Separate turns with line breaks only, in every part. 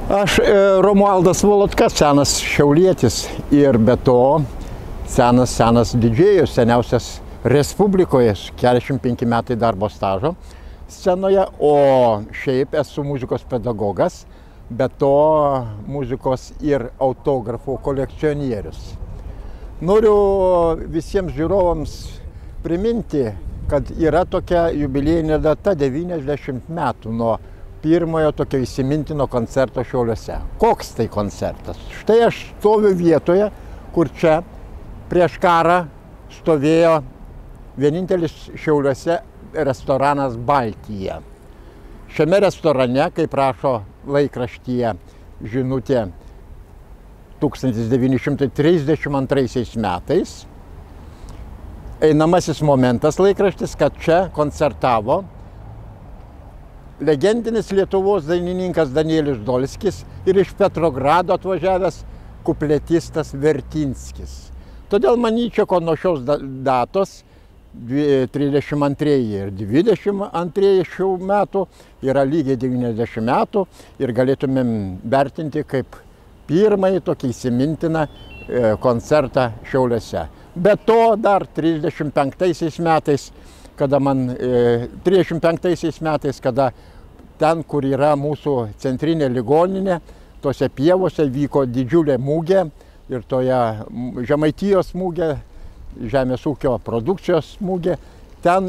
Aš Romualdas Volodka, senas šiaulietis ir be to senas didžėjus, seniausias Respublikoje, 45 metai darbo stažo scenoje, o šiaip esu muzikos pedagogas, be to muzikos ir autografų kolekcionierius. Noriu visiems žiūrovams priminti, kad yra tokia jubiliejinė data 90 metų nuo pirmojo tokio įsimintino koncerto Šiauliuose. Koks tai koncertas? Štai aš stoviu vietoje, kur čia prieš karą stovėjo vienintelis Šiauliuose restoranas Baltija. Šiame restorane, kaip rašo laikraštyje žinutė 1932 metais, einamasis momentas laikraštis, kad čia koncertavo legendinis Lietuvos dainininkas Danielius Dolskis ir iš Petrogrado atvažiavęs kupletistas Vertinskis. Todėl manyčiau, kad nuo šios datos 32 ir 22 šių metų yra lygiai 90 metų ir galėtumėm vertinti kaip pirmąjį tokį įsimintiną koncertą Šiauliuose. Be to dar 35 metais, kada ten, kur yra mūsų centrinė ligoninė, tose pievose vyko didžiulė mūgė ir toje Žemaitijos mūgė, žemės ūkio produkcijos mūgė. Ten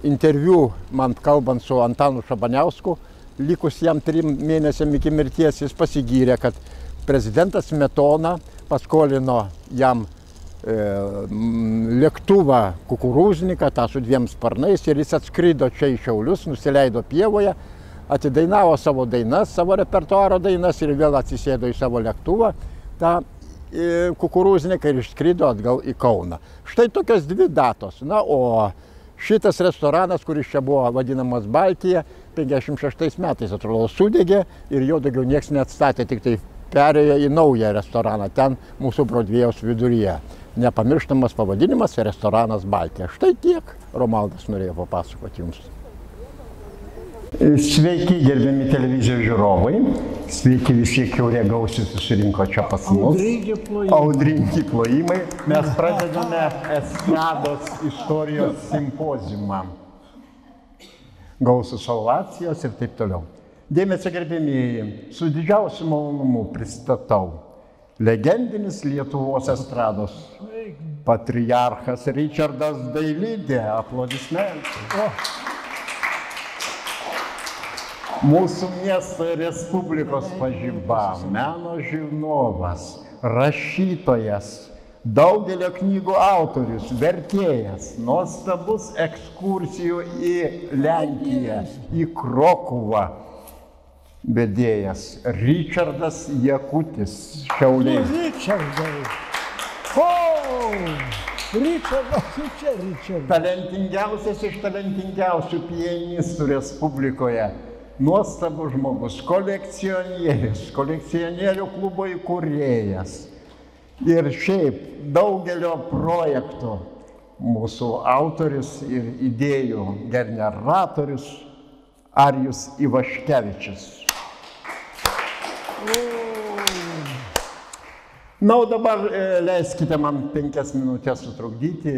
interviu man kalbant su Antanu Šabaniausku, likus jam 3 mėnesiam iki mirties, jis pasigyrė, kad prezidentas Smetona paskolino jam lėktuvą kukurūzniką, tą su 2 sparnais, ir jis atskrido čia į Šiaulius, nusileido pievoje, atidainavo savo dainas, savo repertuaro dainas ir vėl atsisėdo į savo lėktuvą, tą kukurūzniką, ir išskrido atgal į Kauną. Štai tokios 2 datos. Na, o šitas restoranas, kuris čia buvo vadinamas Baltija, 56 metais, atrodo, sudegė ir jo daugiau nieks neatstatė, tik tai perėjo į naują restoraną, ten mūsų Brodvėjaus viduryje. Nepamirštamas pavadinimas - restoranas Baltija. Štai tiek Romualdas norėjo papasakoti jums. Sveiki, gerbiami televizijos žiūrovai. Sveiki visi, kurie gausiai susirinko čia pas mus. Audringi plojimai. Mes pradedame estrados istorijos simpoziumą. Gausus ovacijos ir taip toliau. Dėmesio gerbėmieji, su didžiausiu malonumu pristatau legendinis Lietuvos estrados patriarchas Ričardas Dailidė. Aplodismentai. Mūsų miesto Respublikos pažiba, meno žinovas, rašytojas, daugelio knygų autorius, vertėjas, nuostabus ekskursijų į Lenkiją, į Krokuvą vedėjas, Ričardas Jakutis, Šiauliai.
Ričardai! O! Ričardas, čia Ričardas.
Talentingiausias iš talentingiausių pianistų Respublikoje. Nuostabus žmogus, kolekcionierius, kolekcionierių klubo įkūrėjas. Ir šiaip daugelio projektų mūsų autorius ir idėjų generatorius Arijus Ivaškevičius. Na, o dabar leiskite man 5 minutės sutrukdyti,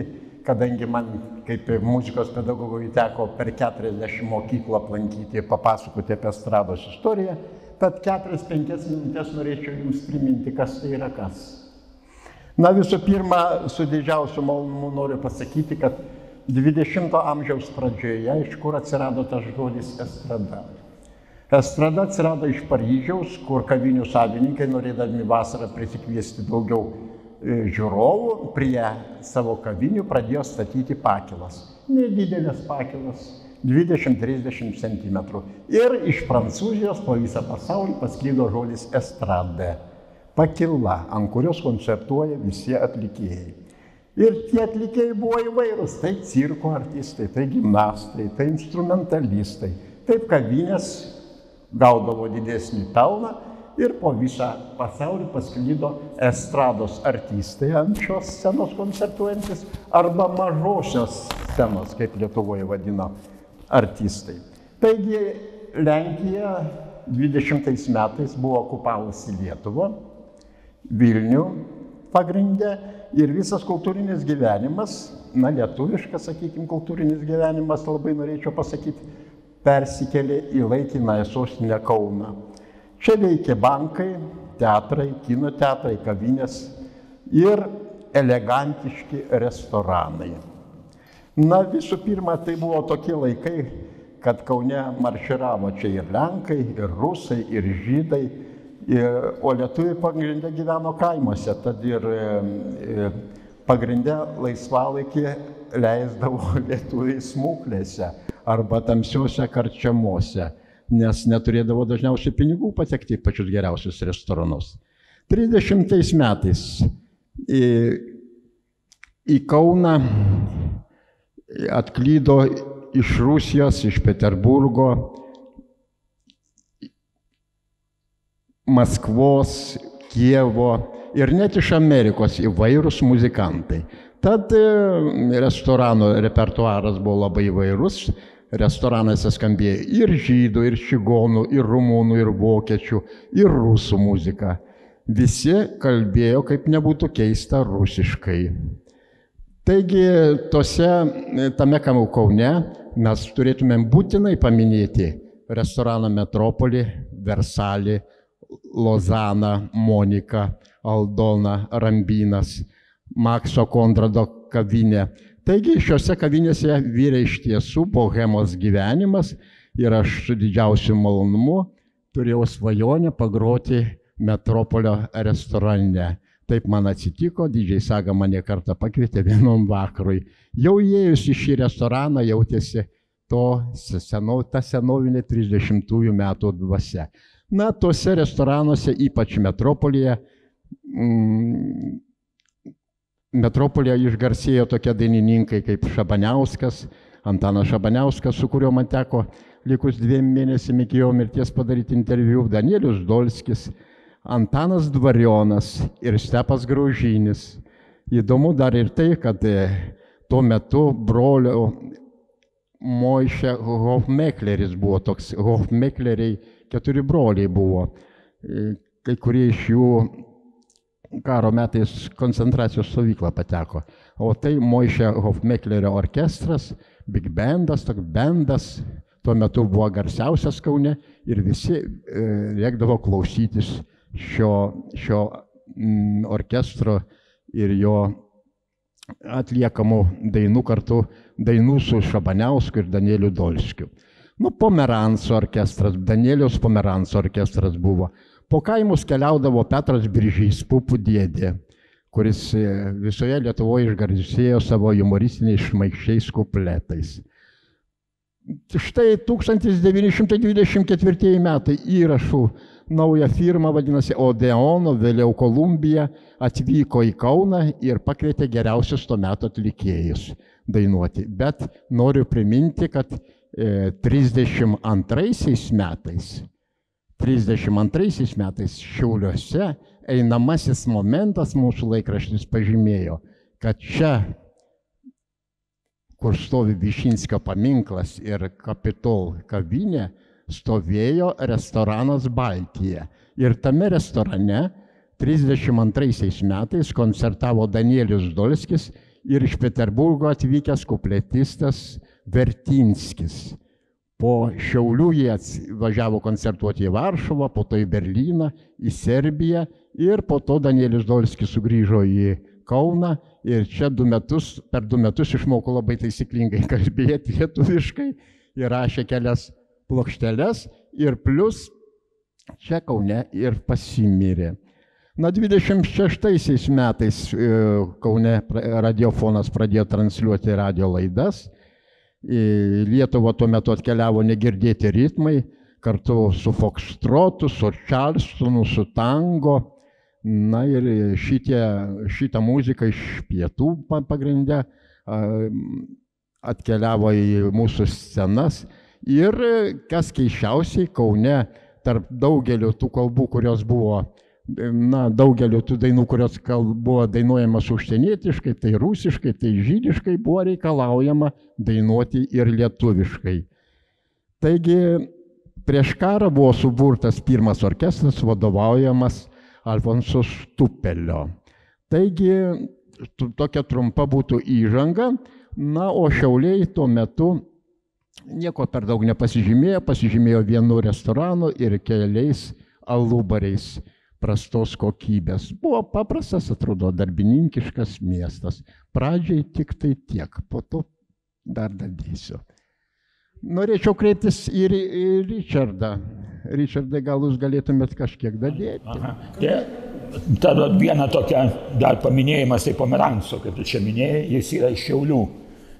kadangi man kaip muzikos pedagogui teko per 40 mokyklų aplankyti, papasakoti apie estrados istoriją, tad 4-5 minutės norėčiau jums priminti, kas tai yra kas. Na, visų pirma, su didžiausiu malonumu noriu pasakyti, kad 20 amžiaus pradžioje, iš kur atsirado tas žodis estrada. Estrada atsirado iš Paryžiaus, kur kavinių savininkai, norėdami vasarą prisikviesti daugiau žiūrovų, prie savo kavinių pradėjo statyti pakilas. Nedidelės pakilas, 20-30 cm. Ir iš Prancūzijos po visą pasaulį pasklido žodis estrade. Pakila, ant kurios koncertuoja visi atlikėjai. Ir tie atlikėjai buvo įvairūs, tai cirko artistai, tai gimnastai, tai instrumentalistai. Taip kavinės gaudavo didesnį pelną ir po visą pasaulį pasklido estrados artistai ant šios scenos koncertuojantis arba mažosios scenos, kaip Lietuvoje vadino artistai. Taigi Lenkija 20 metais buvo okupavusi Lietuvą, Vilnių pagrindė ir visas kultūrinis gyvenimas, lietuviškas, sakykime, kultūrinis gyvenimas, labai norėčiau pasakyti, persikėlė į laikinąją sostinę Kauną. Čia veikė bankai, teatrai, kino teatrai, kavinės ir elegantiški restoranai. Visų pirma, tai buvo tokie laikai, kad Kaune marširavo čia ir lenkai, ir rusai, ir žydai, o lietuviai pagrindė gyveno kaimuose, tad ir pagrindė laisvalaikį leisdavo lietuviai smuklėse arba tamsiuose karčiamuose, nes neturėdavo dažniausiai pinigų patekti į pačius geriausius restoranus. 30 metais į Kauną atklydo iš Rusijos, iš Peterburgo, Maskvos, Kijevo ir net iš Amerikos įvairūs muzikantai. Tad restorano repertuaras buvo labai įvairus. Restoranuose skambėjo ir žydų, ir čigonų, ir rumunų, ir vokiečių, ir rusų muzika. Visi kalbėjo, kaip nebūtų keista, rusiškai. Taigi, tame Kaune mes turėtumėm būtinai paminėti restoraną Metropolį, Versalį, Lozaną, Moniką, Aldoną, Rambynas, Makso Konrado kavinę. Taigi, šiuose kavinėse vyrė iš tiesų bohemos gyvenimas ir aš su didžiausiu malonumu turėjau svajonę pagroti Metropolio restorane. Taip man atsitiko, Didžiai Saga mane kartą pakvietė vienom vakarui. Jau įėjus į šį restoraną jautėsi ta senovinė 30-ųjų metų dvasia. Tuose restoranuose, ypač Metropolyje išgarsėjo tokie dainininkai kaip Šabaniauskas, Antanas Šabaniauskas, su kuriuo man teko likus 2 mėnesiam iki jo mirties padaryti interviu, Danielius Dolskis, Antanas Dvarionas ir Stepas Graužinis. Įdomu dar ir tai, kad tuo metu brolio Moišė Hofmekleris buvo toks, Hofmekleriai 4 broliai buvo, kai kurie iš jų karo metais koncentracijos stovyklą pateko. O tai Moišė Hofmeklerio orkestras, big bandas, toks bandas, tuo metu buvo garsiausias Kaune ir visi rėkdavo klausytis šio orkestro ir jo atliekamų dainų kartu, dainų su Šabaniausku ir Danieliu Dolskiu. Pomeranco orkestras, Danieliaus Pomeranco orkestras buvo. Po kaimus keliaudavo Petras Biržys, Pupų dėdė, kuris visoje Lietuvoje išgarsėjo savo humoristiniais šmaikščiais kupletais. Štai 1924 metai įrašų nauja firma, vadinasi Odeono, vėliau Kolumbija, atvyko į Kauną ir pakvietė geriausius tuo metu atlikėjus dainuoti. Bet noriu priminti, kad 32 metais Šiauliuose einamasis momentas mūsų laikraštis pažymėjo, kad čia, kur stovi Višinskio paminklas ir Kapitol kavinė, stovėjo restoranas Baltija. Ir tame restorane 32 metais koncertavo Danielius Dolskis ir iš Peterburgo atvykęs kupletistas Vertinskis. Po Šiaulių jie važiavo koncertuoti į Varšuvą, po to į Berlyną, į Serbiją ir po to Danielius Dolskis sugrįžo į Kauną ir čia per 2 metus išmoko labai taisyklingai kalbėti lietuviškai ir rašė kelias plokšteles ir plus čia Kaune ir pasimirė. 26 metais Kaune radiofonas pradėjo transliuoti radio laidas. Į Lietuvą tuo metu atkeliavo Negirdėti ritmai, kartu su fokstrotu, su čarlstonu, su tango. Ir šitą muziką iš pietų pagrindę atkeliavo į mūsų scenas. Ir kas keisčiausiai, Kaune tarp daugelio tų kalbų, kurios buvo, daugelio tų dainų, kurios buvo dainuojamas užsienietiškai, tai rusiškai, tai žydiškai, buvo reikalaujama dainuoti ir lietuviškai. Taigi Prieš karą buvo suburtas pirmas orkestras vadovaujamas Alfonso Štupelio. Taigi, tokia trumpa būtų įžanga, na, o Šiauliai tuo metu nieko per daug pasižymėjo vienu restoranu ir keliais alubariais prastos kokybės. Buvo paprastas, atrodo, darbininkiškas miestas. Pradžiai tik tai tiek, po to dar dadėsiu. Norėčiau kreiptis ir į Ričardą. Ričardai, gal jūs galėtumėt kažkiek dadėti?
Tada viena tokia dar paminėjimas, tai Pomeranco, kaip tu čia minėjai, jis yra iš Šiaulių,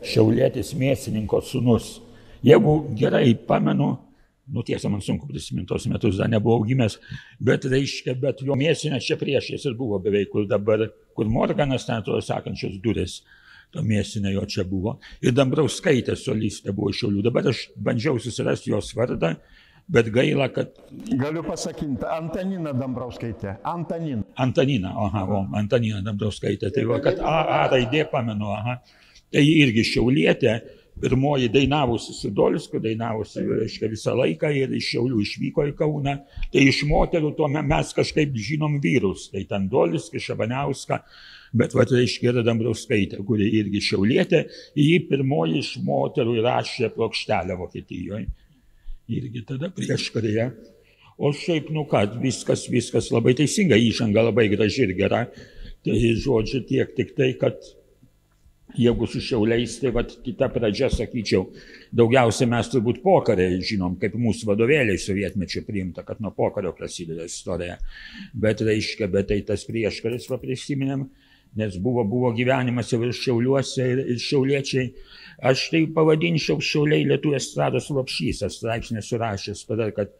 šiaulietis mėsininko sūnus. Jeigu gerai pamenu, tiesa, man sunku prisiminti, tos metus dar nebuvau gimęs, bet jo mėsinė čia priešais ir buvo beveik, kur dabar, kur Morganas, ten to sakančios durės. To mėsinė jo čia buvo. Ir Dambrauskaitė solistė buvo iš Šiaulių. Dabar aš bandžiau susirasti jos vardą, bet gaila, kad...
Galiu pasakyti, Antanina Dambrauskaitė. Antanina.
Antanina Dambrauskaitė. Tai va, kad A raidė pamenu, Tai irgi šiaulietė, pirmoji dainavusi su Dolskiu, dainavusi visą laiką ir iš Šiaulių išvyko į Kauną. Tai iš moterų tuo mes kažkaip žinom vyrus. Tai ten Dolskį, Šabaniauską. Bet yra Dambrauskaitė, kuri irgi šiaulietė, ji pirmoji iš moterų įrašė plokštelę Vokietijoje. Irgi tada prieškaryje. O šiaip, viskas labai teisinga, įžanga labai graži ir gera. Tai žodžiu tiek tik tai, kad jeigu su Šiauliais, tai kita pradžia, sakyčiau, daugiausiai mes turbūt pokarį žinom, kaip mūsų vadovėliai sovietmečio priimta, kad nuo pokario prasideda istorija. Bet tai tas prieškaris prisiminėm, nes buvo gyvenimas jau ir Šiauliuose ir šiauliečiai. Aš tai pavadinčiau Šiauliai lietuvių estrados lopšys, straipsnį surašęs, todėl kad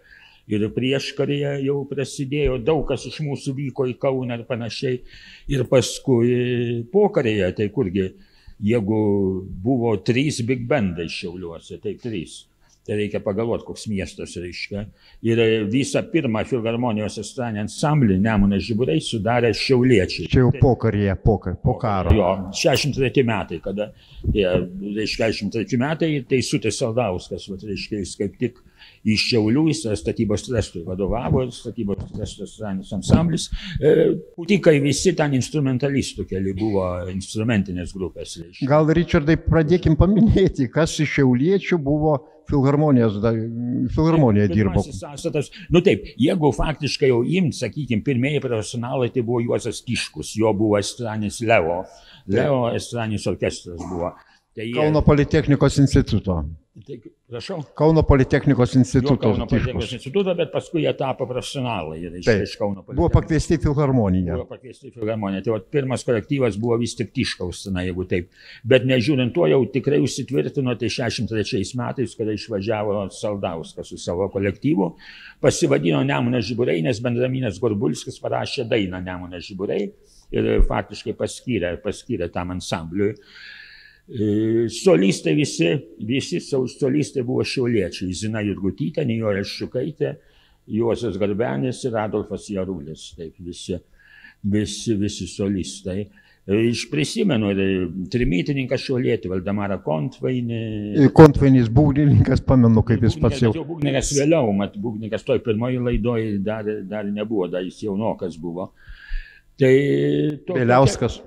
ir prieškaryje jau prasidėjo, daug kas iš mūsų vyko į Kauną ir panašiai. Ir paskui pokaryje, tai kurgi, jeigu buvo 3 big bandai Šiauliuose, tai 3. Tai reikia pagalvoti, koks miestas reiškia. Ir visą pirmą filharmonijos estradinį ansamblį Nemunas Žiburiai sudarė šiauliečiai.
Čia jau pokaryje, po karo.
Jo, 63 metai, kada, reiškia, 63 metai, tai Sutis Saldauskas, reiškia, jis kaip tik iš Šiaulių, jis statybos trestui vadovavo, statybos trestos estradinis ansamblis. Tikai visi ten instrumentalistų keli buvo instrumentinės grupės. Reiškia.
Gal, Ričardai, pradėkim paminėti, kas iš šiauliečių buvo filharmonija dirbo.
Taip, jeigu faktiškai jau sakykime, pirmieji profesionalai, tai buvo Juozas Tiškus, jo buvo estradinis Leo estradinis orkestras buvo.
Kauno Politechnikos instituto.
Prašau?
Kauno Politechnikos instituto.
Kauno Politechnikos instituto, bet paskui jie tapo profesionalai. Iš Kauno Politechnikos.
Buvo pakviesti į filharmoniją.
Tai pirmas kolektyvas buvo vis tik Tiškaus, jeigu taip. Bet nežiūrint to, jau tikrai užsitvirtino, tai 63 metais, kada išvažiavo Saldauskas su savo kolektyvu, pasivadino Nemunas Žiburiai, nes Bendraminas Gorbulskis parašė dainą Nemunas Žiburiai ir faktiškai paskyrė tam ansambliui. Solistai visi solistai buvo šiauliečiai. Zina Jurgutytė, Nijolė Ščiukaitė, Juozas Garbenis ir Adolfas Jarulis. Taip, visi solistai. Iš prisimenu, trimitininkas šiaulietį, Valdemarą Kontvainį.
Kontvainys būgnininkas, pamenu, kaip jis pats jau.
Būgnininkas vėliau, būgnininkas toj pirmoji laidoje dar nebuvo, dar jis jaunokas buvo.
Beliauskas.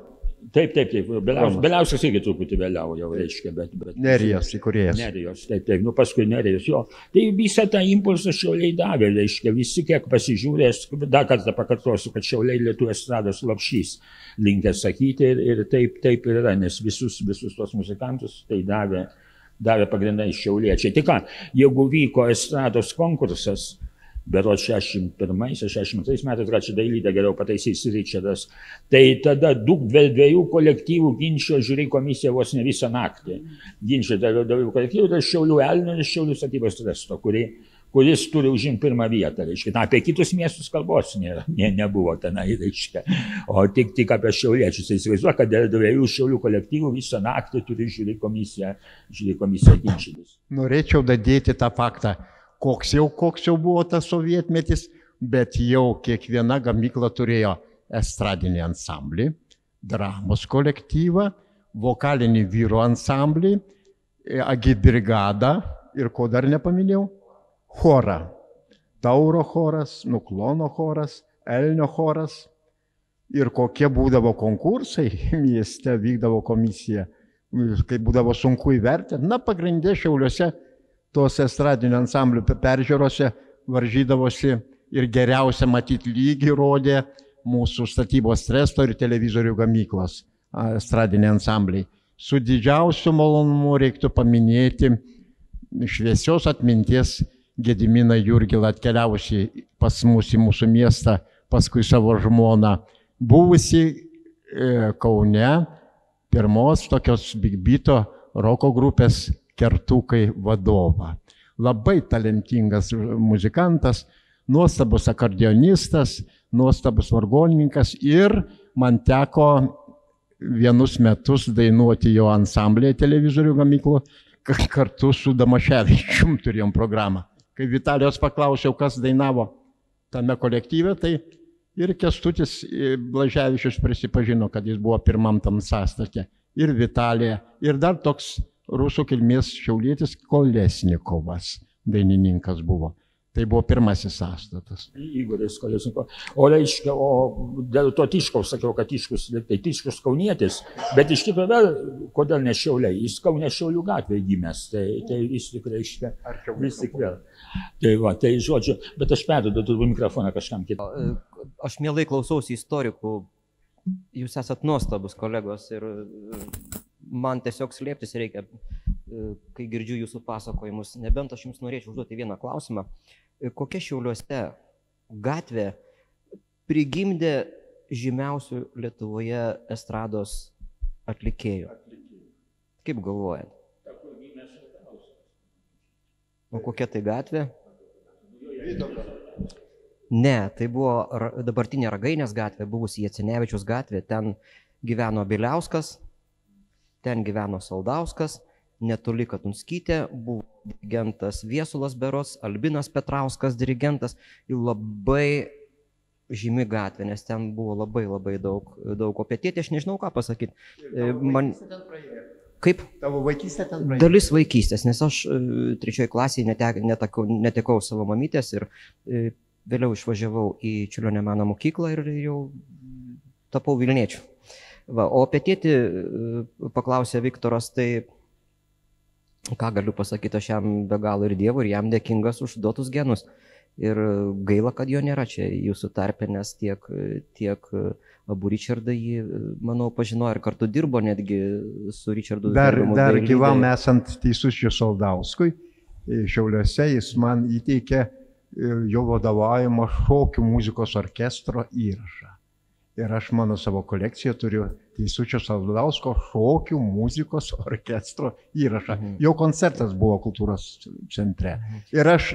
Taip. Beliauskas irgi truputį vėliau jau reiškia, bet...
Nerijos įkūrėjas.
Nerijos, taip, paskui Nerijos, jo. Tai visą tą impulsą Šiauliai davė, reiškia, visi kiek pasižiūrės, dar kartą pakartosiu, kad Šiauliai lietuvių estrados lopšys linkę sakyti ir taip ir yra, nes visus tos muzikantus tai davė pagrindai šiauliečiai. Tai ką, jeigu vyko estrados konkursas, berods 61-62 metais, gal čia Dailytė geriau pataisys Ričardas, tai tada dviejų kolektyvų ginčio žiūri komisija vos ne visą naktį. Ginčio dviejų kolektyvų, tai Šiaulių Elnio ir Šiaulių statybos tresto, kuris turi užimti pirmą vietą. Reiškia. Apie kitus miestus kalbos nebuvo tenai, reiškia. O tik apie šiauliečius. Įsivaizduoju, kad dėl dviejų Šiaulių kolektyvų visą naktį turi žiūri komisija ginčytis.
Norėčiau dadėti tą faktą. Koks jau buvo tas sovietmetis, bet jau kiekviena gamykla turėjo estradinį ansamblį, dramos kolektyvą, vokalinį vyrų ansamblį, agitbrigadą ir ko dar nepaminėjau? chorą. Tauro choras, Nuklono choras, Elnio choras. Ir kokie būdavo konkursai mieste, vykdavo komisija, kai būdavo sunku įvertinti. Na, pagrindė Šiauliuose tos estradinių ansamblių peržiūrose varžydavosi ir geriausia matyti lygį rodė mūsų statybos tresto ir televizorių gamyklos estradiniai ansambliai. Su didžiausiu malonumu reiktų paminėti šviesios atminties Gediminą Jurgilą, atkeliavusi pas mus į mūsų miestą, paskui savo žmoną, buvusi Kaune pirmos tokios Big Beato roko grupės Kertukai vadovą. Labai talentingas muzikantas, nuostabus akordeonistas, nuostabus vargonininkas ir man teko vienus metus dainuoti jo ansamblėje televizorių gamyklo, kartu su Damaševičium turėjom programą. Kai Vitalijos paklausiau, kas dainavo tame kolektyve, tai ir Kęstutis Blaževičius prisipažino, kad jis buvo pirmam tam sąstate. Ir Vitalija, ir dar toks rusų kilmės šiaulietis Kolesnikovas, dainininkas buvo. Tai buvo pirmasis sąstatas.
Igoris Kolesnikovas. O reiškia, dėl to Tiškaus, sakiau, kad Tiškus kaunietis, bet iš kito vėl, kodėl ne Šiauliai? Jis Kaune Šiaulių gatvėje gimęs, tai vis tik reiškia, vis tik vėl. Tai va, tai žodžiu, bet aš perduodu mikrofoną kažkam kitam.
Aš mielai klausausi istorikų, jūs esat nuostabus kolegos ir man tiesiog slėptis reikia, kai girdžiu jūsų pasakojimus. Nebent aš jums norėčiau užduoti vieną klausimą. Kokia Šiauliuose gatvė prigimdė žymiausių Lietuvoje estrados atlikėjų? Kaip galvojat? O kokia tai gatvė? Ne, tai buvo dabartinė Ragainės gatvė, buvusi Jacinevičiaus gatvė. Ten gyveno Bieliauskas, ten gyveno Saldauskas, netoli Katunskytė, buvo dirigentas Viesulas berods, Albinas Petrauskas dirigentas. Labai žymi gatvė, nes ten buvo labai daug. O Pietietė, aš nežinau ką pasakyti. Kaip?
Tavo vaikystė ten praėjo?
Dalis vaikystės, nes aš 3 klasėje netekau savo mamytės ir vėliau išvažiavau į Čiurlionio meno mokyklą ir jau tapau Vilniečiu. Va, o Pietietį paklausė Viktoras, tai ką galiu pasakyti, aš jam be galo ir Dievui, ir jam dėkingas už duotus genus. Ir gaila, kad jo nėra čia jūsų tarpe, nes tiek abu Richardai jį, manau, pažinojo ir kartu dirbo netgi su Richardu.
Dar gyvam esant Teisučiui Saldauskui, Šiauliuose jis man įteikė jo vadovaujamo šokių muzikos orkestro įrašą. Ir aš mano savo kolekcijoje turiu Teisučio Saldausko šokių muzikos orkestro įrašą. Jo koncertas buvo kultūros centre. Ir aš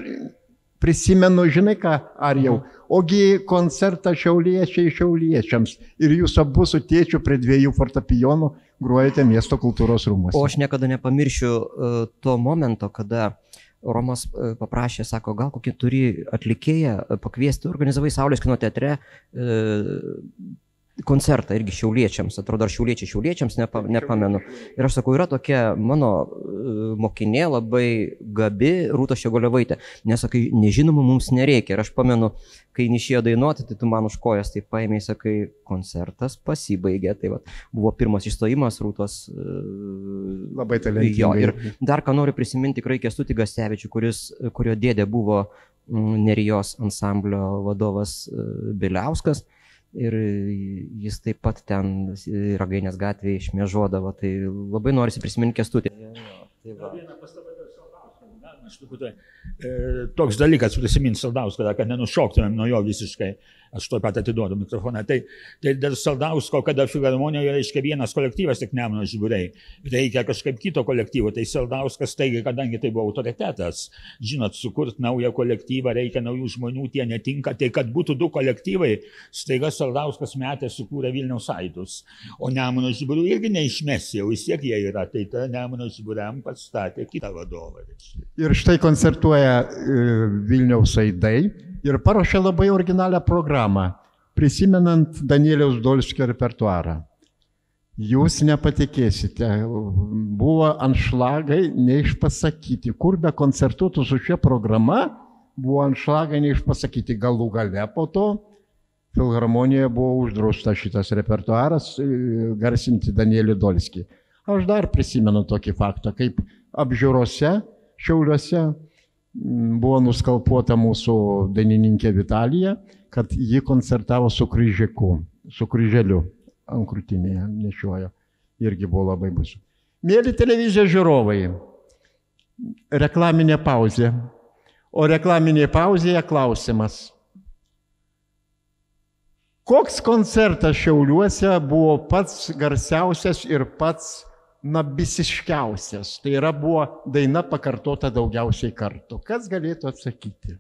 prisimenu, žinai ką, Arijau, ogi koncertą šiauliečiai šiauliečiams. Ir jūs abu su tėčiu prie 2 fortepijonų grojate miesto kultūros rūmuose.
O aš niekada nepamiršiu to momento, kada Romas paprašė, sako, gal kokį turi atlikėją pakviesti, organizavai Saulės kino teatre koncertą irgi šiauliečiams, atrodo, ar šiauliečiams, nepamenu. Ir aš sakau, yra tokia mano mokinė labai gabi Rūta Ščiogolevaitė. Nesakai, nežinoma, mums nereikia. Ir aš pamenu, kai išėjo dainuoti, tai tu man už kojas tai paėmė, sakai, koncertas pasibaigė. Tai va, buvo pirmas išstojimas Rūtos.
Labai talentingai.
Ir dar ką noriu prisiminti, tikrai Kęstutį Gastevičių, kurio dėdė buvo Nerijos ansamblio vadovas Bieliauskas. Ir jis taip pat ten Ragainės gatvėje šmėžuodavo, tai labai norisi prisiminti Kęstutį.
Toks dalykas prisiminti Saldauską, kad nenušoktumėm nuo jo visiškai. Aš to pat atiduodu mikrofoną. Tai dėl Saldausko, kada filharmonijoje reiškia vienas kolektyvas, tik Nemuno Žiburiai, reikia kažkaip kito kolektyvo. Tai Saldauskas taigi, kadangi tai buvo autoritetas, žinot, sukurti naują kolektyvą, reikia naujų žmonių, tie netinka. Tai kad būtų 2 kolektyvai, staiga Saldauskas metė sukūrė Vilniaus aidus. O Nemuno Žiburių irgi neišmesi, jau vis tiek jie yra. Tai ta Nemuno Žiburiam pastatė kitą vadovą.
Ir štai koncertuoja Vilniaus aidai. Ir paruošė labai originalią programą, prisimenant Danieliaus Dolskio repertuarą. Jūs nepatikėsite, buvo anšlagai neišpasakyti, kur be koncertuotų su šia programa, buvo anšlagai neišpasakyti. Galų gale po to Filharmonijoje buvo uždrausta šitas repertuaras garsinti Danielį Dolskį. Aš dar prisimenu tokį faktą, kaip apžiūrose Šiauliuose buvo nuskalpuota mūsų dainininkė Vitalija, kad ji koncertavo su kryžiku, su kryželiu ant krūtinėje nešiojo. Irgi buvo labai baisu. Mėly televizijos žiūrovai, reklaminė pauzė. O reklaminėje pauzėje klausimas. Koks koncertas Šiauliuose buvo pats garsiausias ir pats visiškiausias? Tai yra buvo daina pakartota daugiausiai kartų. Kas galėtų atsakyti?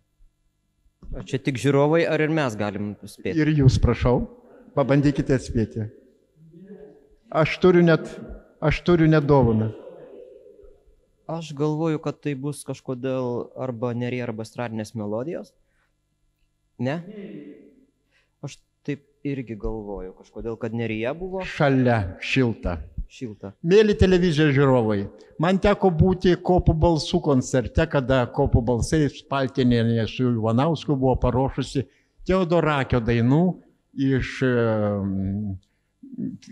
O čia tik žiūrovai, ar ir mes galim spėti?
Ir jūs, prašau, pabandykite atspėti. Aš turiu net dovaną.
Aš galvoju, kad tai bus kažkodėl arba Nerija, arba estradinės melodijos. Ne? Aš taip irgi galvoju, kažkodėl, kad Nerija buvo.
Šalia, šilta.
Šilta.
Mėly televizijos žiūrovai, man teko būti Kopų balsų koncerte, kada Kopų balsai Paltinienė su Ivanausku buvo paruošusi Teodorakio dainų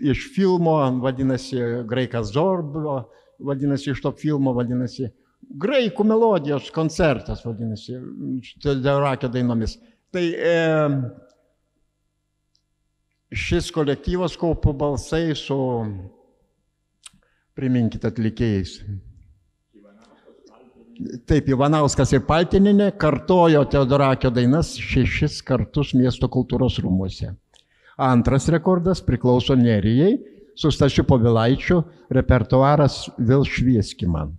iš filmo, vadinasi, Graikas Zorbo, vadinasi, iš to filmo, vadinasi, graikų melodijos koncertas, vadinasi, Teodorakio dainomis. Tai šis kolektyvas Kopų balsai su, priminkit atlikėjais. Taip, Ivanauskas ir Paltinienė kartojo Teodorakio dainas 6 kartus miesto kultūros rūmuose. Antras rekordas priklauso Nerijai su Stasiu Povilaičiu, repertuaras Vėl švieski man.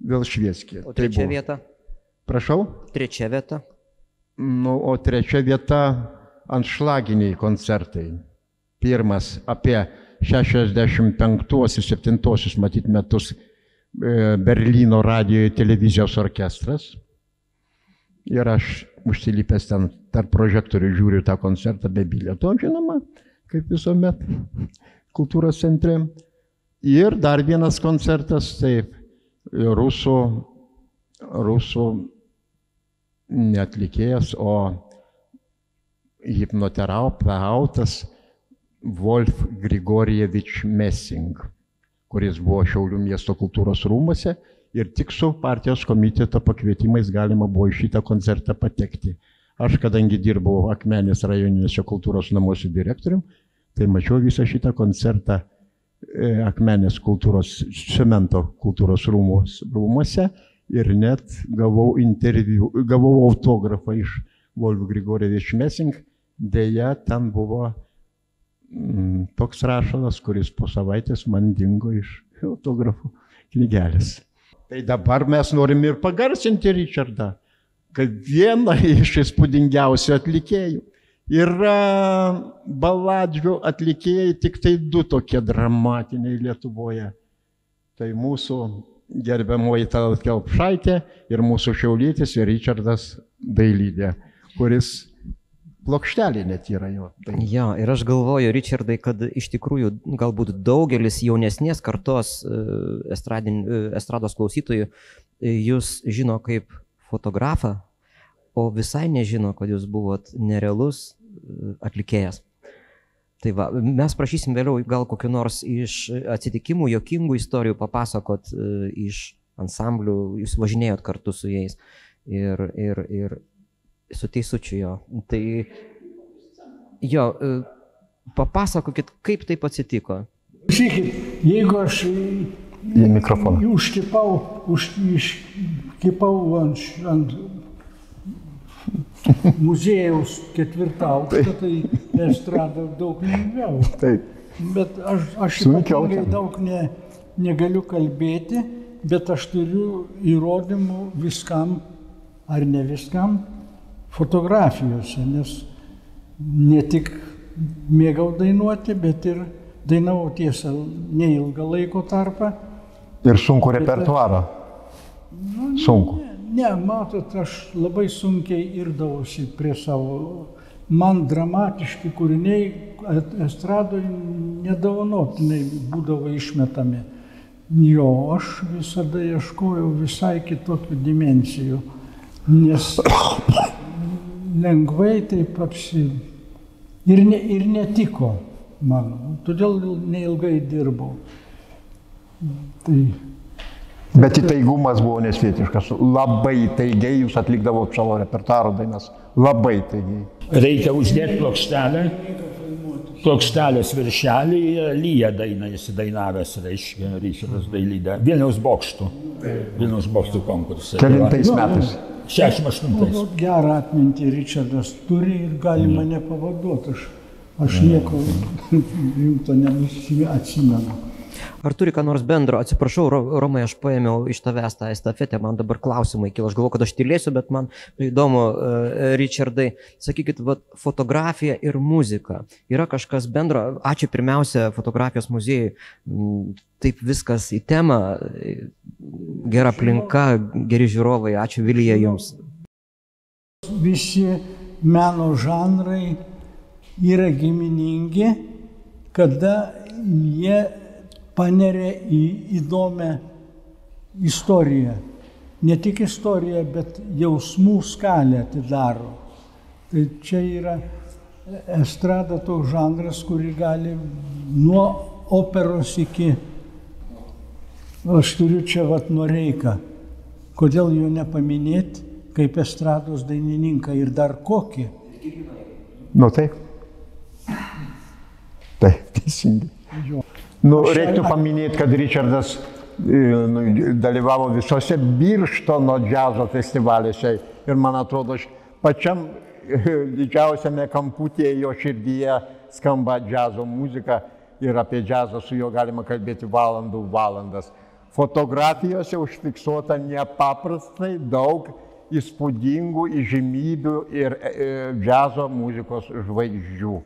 Vėl švieski.
O trečia vieta?
Prašau?
Trečia vieta?
Nu, o trečia vieta anšlaginiai koncertai. Pirmas apie 65-7 matyt metus Berlyno radijo ir televizijos orkestras. Ir aš užsilipęs ten tarp prožektorių žiūriu tą koncertą be bilieto, žinoma, kaip visuomet, kultūros centre. Ir dar vienas koncertas, taip, rusų neatlikėjas, o hipnoterapeutas Wolf Grigorjevič Messing, kuris buvo Šiaulių miesto kultūros rūmuose ir tik su partijos komiteto pakvietimais galima buvo į šitą koncertą patekti. Aš, kadangi dirbau Akmenės rajoninėse kultūros namuose direktorium, tai mačiau visą šitą koncertą Akmenės cemento kultūros rūmuose ir net gavau autografą iš Wolf Grigorjevič Messing. Deja, ten buvo toks rašalas, kuris po savaitės man dingo iš autografų knygelės. Tai dabar mes norim ir pagarsinti Richardą, kaip vieną iš įspūdingiausių atlikėjų. Yra baladžių atlikėjai tik tai 2 tokie dramatiniai Lietuvoje. Tai mūsų gerbiamoji Tallat Kelpšaitė ir mūsų šiaulietis Richardas Dailidė, kuris plokštelė net yra jo.
Jo, ir aš galvoju, Richardai, kad iš tikrųjų galbūt daugelis jaunesnės kartos estrados klausytojų jūs žino kaip fotografą, o visai nežino, kad jūs buvot nerealus atlikėjas. Tai va, mes prašysim vėliau gal kokiu nors iš atsitikimų, juokingų istorijų papasakot iš ansamblių, jūs važinėjot kartu su jais ir su Teisučiu jo. Tai jo, papasakokit, kaip taip atsitiko.
Žiūrėkit, jeigu aš
į mikrofoną
užkipau ant muziejaus 4. aukštą, tai estrada daug lengviau.
Taip.
Bet aš ypatingai daug negaliu kalbėti, bet aš turiu įrodymų viskam ar ne viskam fotografijose, nes ne tik mėgau dainuoti, bet ir dainavau tiesą neilgą laiko tarpą.
Ir sunku repertuarą? Sunku.
Ne, matot, aš labai sunkiai irdavausi prie savo. Man dramatiški kūriniai estradoje nedovanotinai būdavo išmetami. Jo, aš visada ieškojau visai kitokių dimensijų. Nes lengvai taip ir netiko man, todėl neilgai dirbau. Tai
Bet įtaigumas buvo nesvietiškas, labai įtaigiai jūs atlikdavot savo repertuaro dainas, labai įtaigiai.
Reikia uždėti plokštelės viršelį, lyja dainą įsidainavęs, reiškia, Ričardas Dailidė, Vilniaus bokštų konkursai.
Kelintais metais?
68.
Gerą atmintį Ričardas turi ir gali mane pavaduoti, aš nieko rimto neatsimenu.
Ar turi ką nors bendro? Atsiprašau, Romai, aš paėmiau iš tavęs tą estafetę, man dabar klausimai kilo. Aš galvoju, kad aš tylėsiu, bet man įdomu, Ričardai, sakykit, fotografija ir muzika. Yra kažkas bendro? Ačiū pirmiausia fotografijos muziejui. Taip viskas į temą, gera aplinka, geri žiūrovai. Ačiū, Vilija, jums.
Visi meno žanrai yra giminingi, kada jie paneria į įdomią istoriją. Ne tik istoriją, bet jausmų skalę atidaro. Tai čia yra estrada toks žanras, kurį gali nuo operos iki... Aš turiu čia Noreiką. Kodėl jo nepaminėti kaip estrados dainininką ir dar kokį?
Nu taip. Taip, teisingai. Reiktų paminėti, kad Ričardas dalyvavo visose Birštono džiazo festivaliuose ir man atrodo, pačiam didžiausiame kamputyje jo širdyje skamba džiazo muzika ir apie džiazą su juo galima kalbėti valandas. Fotografijose užfiksuota nepaprastai daug įspūdingų įžymybių ir džiazo muzikos žvaigždžių.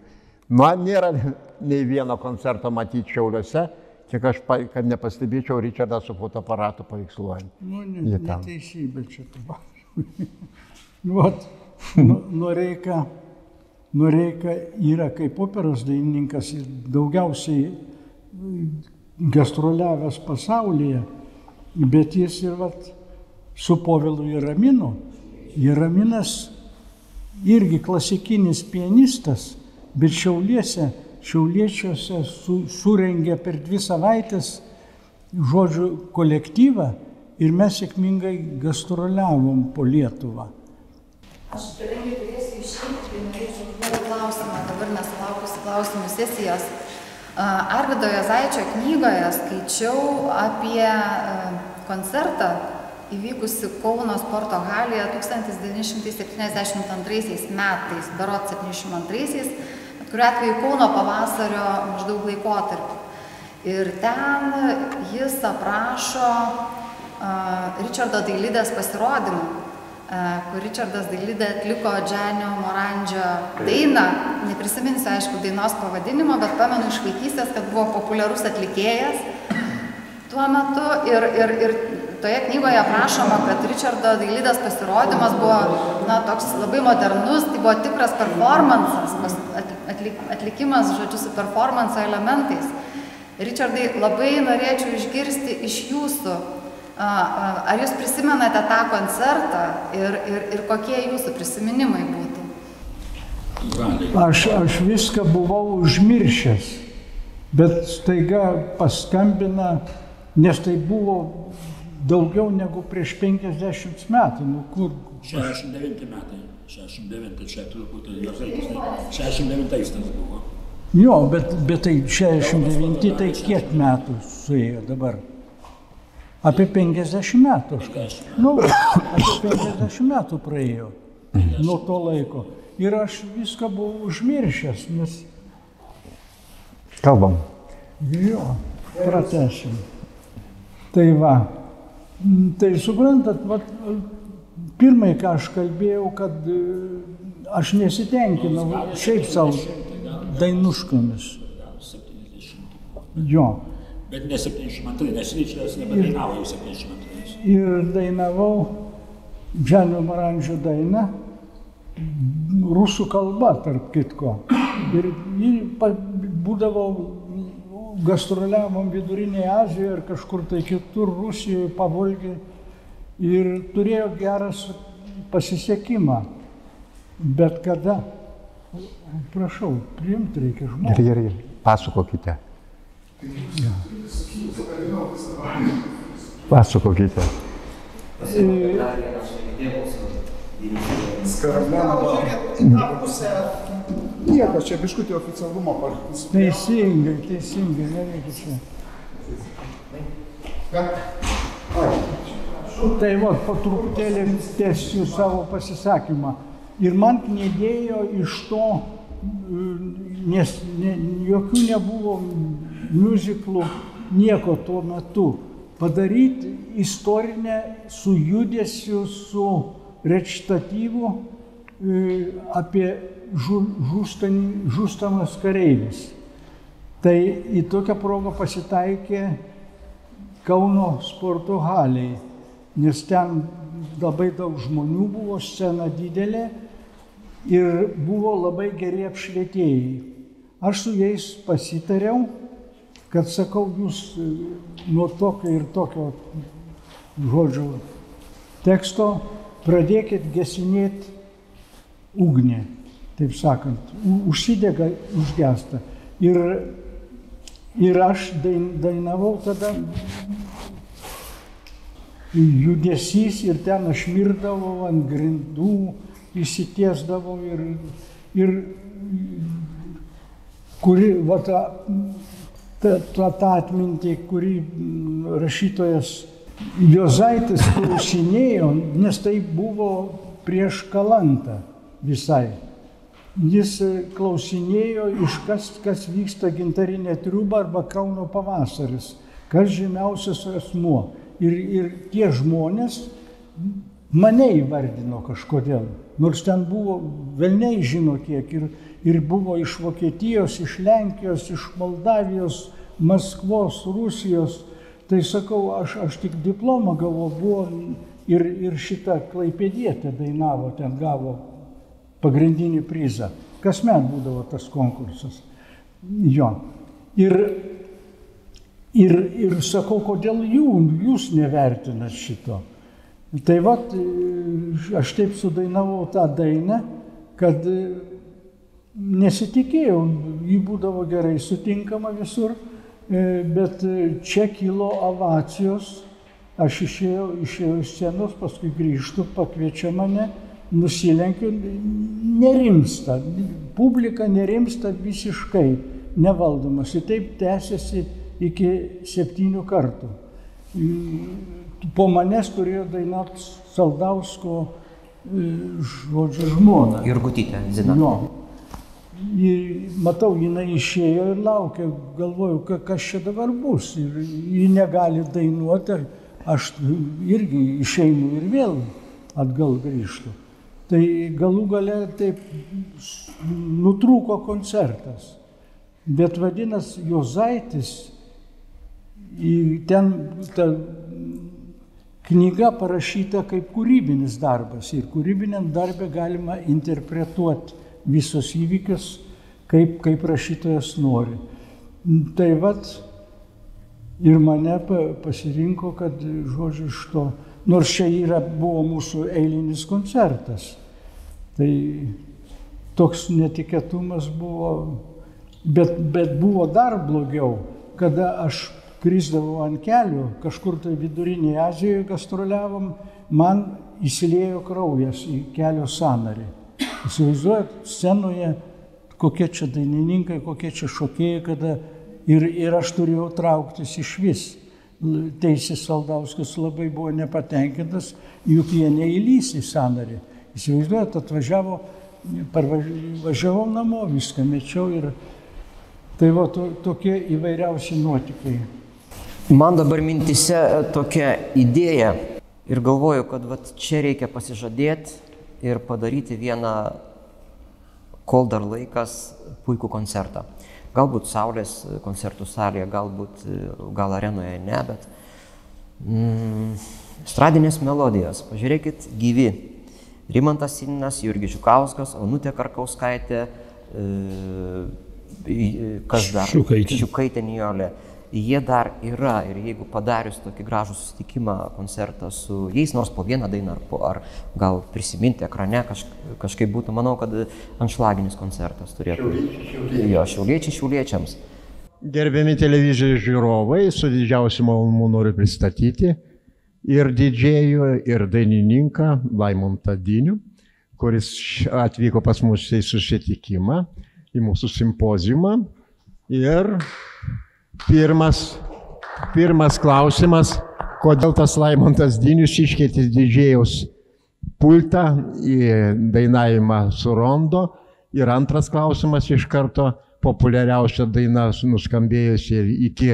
Man nėra nei vieno koncerto matyti Šiauliuose, kiek aš, kad nepastebėčiau Ričardą su fotoaparatu paveiksluojant.
Neteisybė čia tavo. Noreika yra kaip operos dainininkas ir daugiausiai gastroliavęs pasaulyje, bet jis ir su Povilu Jaraminu. Jaraminas irgi klasikinis pianistas, bet šiauliečiuose surengė per 2 savaitės žodžių kolektyvą ir mes sėkmingai gastroliavom po Lietuvą.
Aš kadangi turėsiu išeiti, tai norėčiau užduoti klausimą, dabar nesulaukusi klausimų sesijos. Arvydo Juozaičio knygoje skaičiau apie koncertą įvykusi Kauno sporto halėje 1972 metais, berods 72-aisiais, kuriuo atveju Kauno pavasario maždaug laikotarpį. Ir ten jis aprašo Ričardo Dailidės pasirodymą, kur Ričardas Dailidė atliko Džanio Morandžio dainą. Neprisiminsiu, aišku, dainos pavadinimo, bet pamenu iš vaikystės, kad buvo populiarus atlikėjas tuo metu. Ir toje knygoje aprašoma, kad Ričardo Dailidės pasirodymas buvo toks labai modernus, tai buvo tikras performansas, atlikimas, žodžiu, su performanso elementais. Ričardai, labai norėčiau išgirsti iš jūsų, ar jūs prisimenate tą koncertą ir kokie jūsų prisiminimai būtų?
Aš viską buvau užmiršęs, bet staiga paskambina, nes tai buvo daugiau negu prieš 50 metų.
69 metai. 69, čia turbūt Juozaitis, 69 tas buvo.
Jo, bet tai 69, tai kiek metų suėjo dabar? Apie 50 metų. Apie 50 metų praėjo nuo to laiko. Ir aš viską buvau užmiršęs, nes...
Kalbam.
Jo, pratesim. Tai va. Tai suprantat, pirmai, ką aš kalbėjau, kad aš nesitenkinau šiaip savo dainuškomis. Jo.
Bet ne 72, nes Ričardas nebedainavo jau 72.
Ir dainavau Džanio Morandžio dainą, rusų kalba, tarp kitko. Ir būdavo, gastroliavom Vidurinėje Azijoje ir kažkur tai kitur, Rusijoje, Pavolgėje. Ir turėjo geras pasisekimą. Bet kada, prašau, priimti reikia žmogų.
Gerai, pasakokite. Pasakokite.
Nieko, čia biškutį oficialumo partijos.
Teisingai, nereikia čia. Tai va, po truputėlį tęsiu savo pasisakymą. Ir man knygėjo iš to, nes jokių nebuvo miuziklų, nieko tuo metu. Padaryti istorinę su judesiu, su rečitatyvu apie žūstamas kareivis. Tai į tokią progą pasitaikė Kauno sporto halėje, nes ten labai daug žmonių buvo, scena didelė ir buvo labai geri apšvietėjai. Aš su jais pasitariau, kad sakau, jūs nuo tokio ir tokio žodžio teksto pradėkit gesinėti ugnį, taip sakant, užsidega, užgesta. Ir aš dainavau tada judesys ir ten aš mirdavau ant grindų, įsitiesdavau ir kuri, va ta atmintį, kurį rašytojas Juozaitis klausinėjo, nes tai buvo prieš Kalantą visai. Jis klausinėjo, iš kas vyksta Gintarinė triūba arba Kauno pavasaris, kas žymiausias asmuo. Ir tie žmonės mane įvardino kažkodėl, nors ten buvo velniai žino kiek, ir buvo iš Vokietijos, iš Lenkijos, iš Moldavijos, Maskvos, Rusijos. Tai sakau, aš tik diplomą gavau, buvo ir šitą klaipėdietę dainavo, ten gavo pagrindinį prizą. Kasmet būdavo tas konkursas. Jo. Ir sakau, kodėl jūs nevertinat šito. Tai vat, aš taip sudainavau tą dainą, kad nesitikėjau, ji būdavo gerai sutinkama visur, bet čia kilo ovacijos, aš išėjau iš scenos, paskui grįžtu, pakviečia mane, nusilenkiu, nerimsta, publika nerimsta visiškai, nevaldomas. Ir taip tęsiasi iki 7 kartų. Po manęs turėjo dainuoti Saldausko žodžio žmona.
Jurgutytė, Zina.
Jo. Matau, jinai išėjo ir laukia, galvoju, kas čia dabar bus. Ir ji negali dainuoti, aš irgi išeinu ir vėl atgal grįžtu. Tai galų gale taip nutrūko koncertas. Bet vadinasi, Juozaitis, ten ta knyga parašyta kaip kūrybinis darbas. Ir kūrybiniam darbę galima interpretuoti visus įvykius, kaip rašytojas nori. Tai vat ir mane pasirinko, kad žodžiu iš to, nors čia buvo mūsų eilinis koncertas. Tai toks netikėtumas buvo, bet buvo dar blogiau, kada aš krisdavau ant kelių, kažkur tai Vidurinėje Azijoje gastroliavom, man įsiliejo kraujas į kelio sąnarį. Įsivaizduojat, scenoje kokie čia dainininkai, kokie čia šokėjai, kada ir aš turėjau trauktis iš vis. Teisis Saldauskas labai buvo nepatenkintas, juk jie neįlys į sąnarį. Įsivaizduojat, važiavau namo, viską mečiau ir tai va tokie įvairiausi nuotykiai.
Man dabar mintise tokia idėja ir galvoju, kad vat čia reikia pasižadėti ir padaryti vieną, kol dar laikas, puikų koncertą. Galbūt Saulės koncertų salėje, gal arenoje ne, bet estradinės melodijos. Pažiūrėkit, gyvi. Rimantas Sininas, Jurgis Žukauskas, Onutė Karkauskaitė, kas dar?
Šiukaitė.
Šiukaitė Nijolė. jie dar yra ir jeigu padarius tokį gražų susitikimą, koncertą su jais, nors po vieną dainą ar gal prisiminti ekrane kažkaip būtų, manau, kad anšlaginis koncertas turėtų. Jo, šiauliečiai šiauliečiams.
Gerbiami televizijos žiūrovai, su didžiausiu malonumu noriu pristatyti ir didžėjų, ir dainininką Laimontą Dinių, kuris atvyko pas mus į susitikimą, į mūsų simpoziumą. Ir pirmas klausimas, kodėl tas Laimontas Dinius iškeitė didžėjaus pultą į dainavimą su rondo. Ir antras klausimas iš karto, populiariausia daina nuskambėjusi iki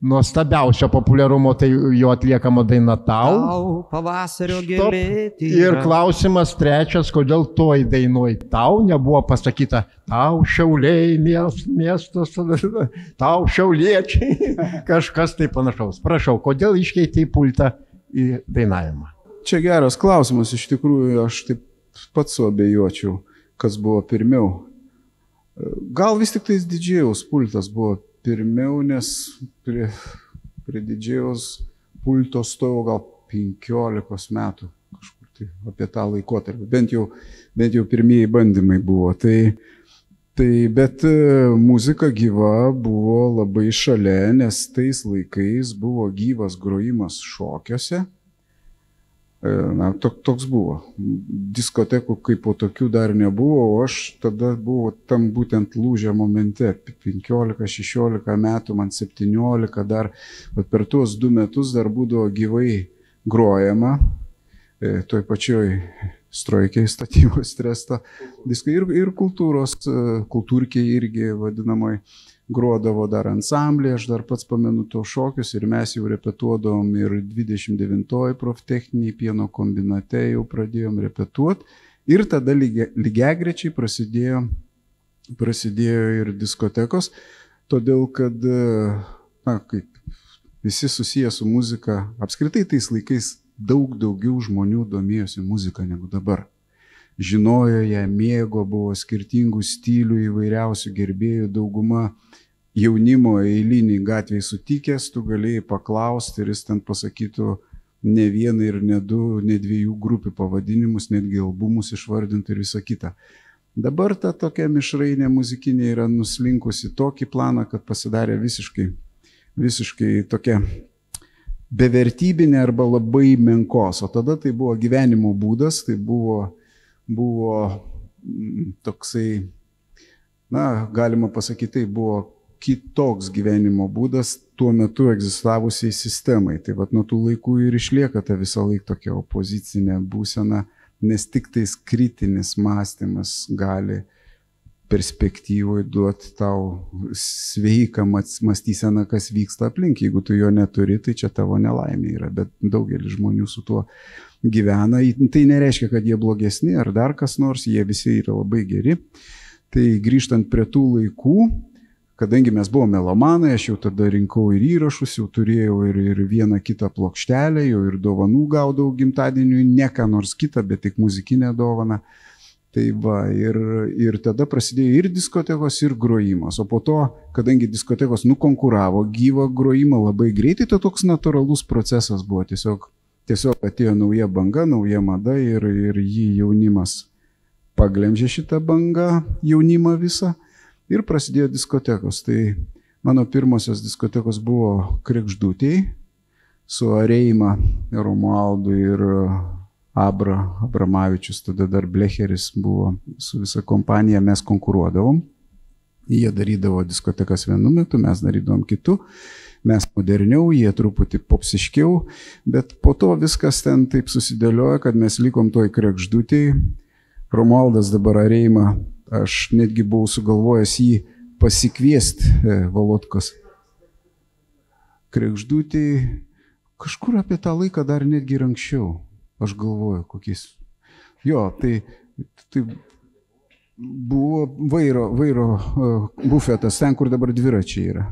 nuostabiausio populiarumo, tai jo atliekama daina Tau.
Tau, pavasario gėlė.
Ir klausimas trečias, kodėl toj dainoj Tau nebuvo pasakyta Tau Šiauliai, miestas, Tau šiauliečiai, kažkas tai panašaus. Prašau, kodėl iškeitė pultą į dainavimą?
Čia geras klausimas, iš tikrųjų aš taip pats suabejočiau, kas buvo pirmiau. Gal vis tik tais didžėjaus pultas buvo pirmiau, nes prie didžėjaus pulto stojau gal 15 metų, kažkur tai apie tą laikotarpį, bent jau pirmieji bandymai buvo. Bet muzika gyva buvo labai šalia, nes tais laikais buvo gyvas grojimas šokiuose. Na, toks buvo. Diskotekų kaip po tokių dar nebuvo, o aš tada buvau tam būtent lūžio momente, 15-16 metų, man 17 dar, bet per tuos 2 metus dar būdavo gyvai grojama, toj pačioj Strojkiai statybos tresto diskai ir kultūrkiai irgi vadinamai grodavo dar ansamblė, aš dar pats pamenu to šokius ir mes jau repetuodavom ir 29 proftechniniai pieno kombinate jau pradėjom repetuoti ir tada lygiagrečiai prasidėjo ir diskotekos, todėl kad, na, kaip visi susiję su muzika, apskritai tais laikais daug daugiau žmonių domėjosi muziką negu dabar. Žinojo ją, mėgo, buvo skirtingų stilių, įvairiausių gerbėjų, dauguma jaunimo eilinį gatvėje sutikęs, tu galėjai paklausti ir jis ten pasakytų ne vieną ir ne 2, ne 2 grupių pavadinimus, netgi albumus išvardinti ir visą kitą. Dabar ta tokia mišrainė muzikinė yra nuslinkusi tokį planą, kad pasidarė visiškai tokia bevertybinė arba labai menkos, o tada tai buvo gyvenimo būdas, tai buvo toksai, na, galima pasakyti, tai buvo kitoks gyvenimo būdas tuo metu egzistavusiai sistemai. Tai vat nuo tų laikų ir išlieka ta visą laiką tokia opozicinė būsena, nes tik tais kritinis mąstymas gali perspektyvoje duoti tau sveiką mąstyseną, kas vyksta aplink. Jeigu tu jo neturi, tai čia tavo nelaimė yra, bet daugelis žmonių su tuo gyvena. Tai nereiškia, kad jie blogesni ar dar kas nors, jie visi yra labai geri. Tai grįžtant prie tų laikų, kadangi mes buvome melomanai, aš jau tada rinkau ir įrašus, jau turėjau ir vieną kitą plokštelę, jau ir dovanų gaudavau gimtadieniui, ne ką nors kitą, bet tik muzikinę dovaną. Tai va, ir tada prasidėjo ir diskotekos, ir grojimas. O po to, kadangi diskotekos nukonkuravo gyvą grojimą labai greitai, tai toks natūralus procesas buvo. Tiesiog atėjo nauja banga, nauja mada ir jį jaunimas paglemžė šitą bangą, jaunimą visą. Ir prasidėjo diskotekos. Tai mano pirmosios diskotekos buvo Kregždutėj su Areima, Romualdu ir Abramavičius, tada dar Blecheris buvo su visa kompanija, mes konkuruodavom. Jie darydavo diskotekas vienu metu, mes darydavom kitu. Mes moderniau, jie truputį popsiškiau, bet po to viskas ten taip susidėliojo, kad mes likom toj Kregždutėj. Romualdas dabar Areima, aš netgi buvau sugalvojęs jį pasikviesti Volodkos Kregždutėj, kažkur apie tą laiką dar netgi ir anksčiau. Aš galvoju, kokiais. Jo, tai buvo vairo bufetas, ten, kur dabar dviračiai yra.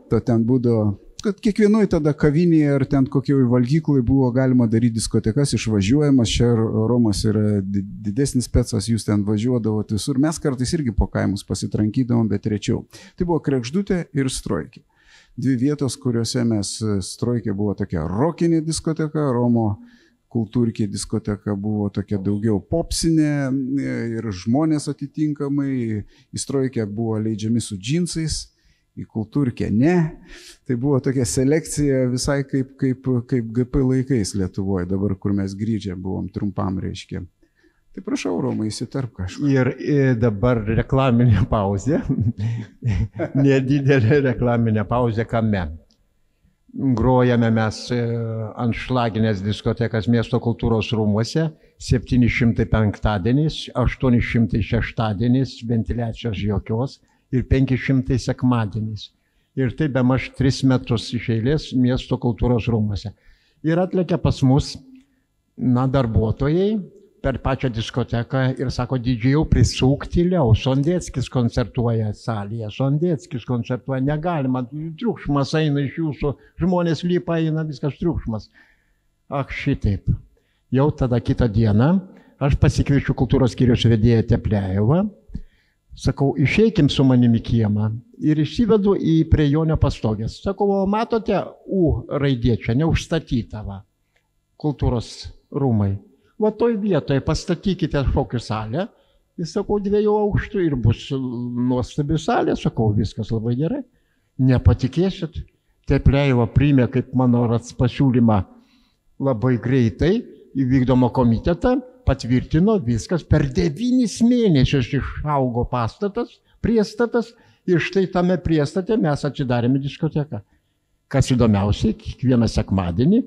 Ten būdavo, kad kiekvienoj tada kavinėje ar ten kokioj valgyklai buvo galima daryti diskotekas, išvažiuojamas, čia Romas yra didesnis specas, jūs ten važiuodavot visur, mes kartais irgi po kaimus pasitrankydavom, bet rečiau. Tai buvo Kregždutė ir Strojkiai. dvi vietos, kuriuose mes Stroikė buvo tokia rokinė diskoteka, Romo Kultūrkė diskoteka buvo tokia daugiau popsinė ir žmonės atitinkamai, į Stroikę buvo leidžiami su džinsais, į Kultūrkę ne. Tai buvo tokia selekcija visai kaip GP laikais Lietuvoje, dabar kur mes grįžę buvom trumpam reiškia. Tai prašau, Romai, įsitarp kažką.
Ir dabar reklaminė pauzė, nedidelė reklaminė pauzė kame. Grojame mes anšlaginės diskotekas miesto kultūros rūmuose, 700 penktadieniais, 800 šeštadieniais, ventiliacijos jokios ir 500 sekmadieniais. Ir tai bemaž 3 metus iš eilės miesto kultūros rūmuose. Ir atlekia pas mus, darbuotojai per pačią diskoteką ir sako, didžiai prisūk tyliau, Sondėckis koncertuoja salėje, Sondėckis koncertuoja, negalima, triukšmas eina iš jūsų, žmonės lipa, eina, viskas triukšmas. Ak, šitaip. Jau tada kitą dieną aš pasikviečiu kultūros skyriaus vedėją Teplejevą, sakau, išeikim su manimi kiemą ir išsivedu prie jo nepastogės. Sakau, matote, U raidė čia neužstatyta, kultūros rūmai. Va toj vietoje pastatykite šokių salę, ir sakau, 2 aukštų ir bus nuostabi salė, sakau, viskas labai gerai. Nepatikėsit, Teplejeva priėmė kaip mano pasiūlymą labai greitai, į vykdomą komitetą, patvirtino viskas, per 9 mėnesius išaugo priestatas ir štai tame priestate mes atidarėme diskoteką. Kas įdomiausiai, kiekvieną sekmadienį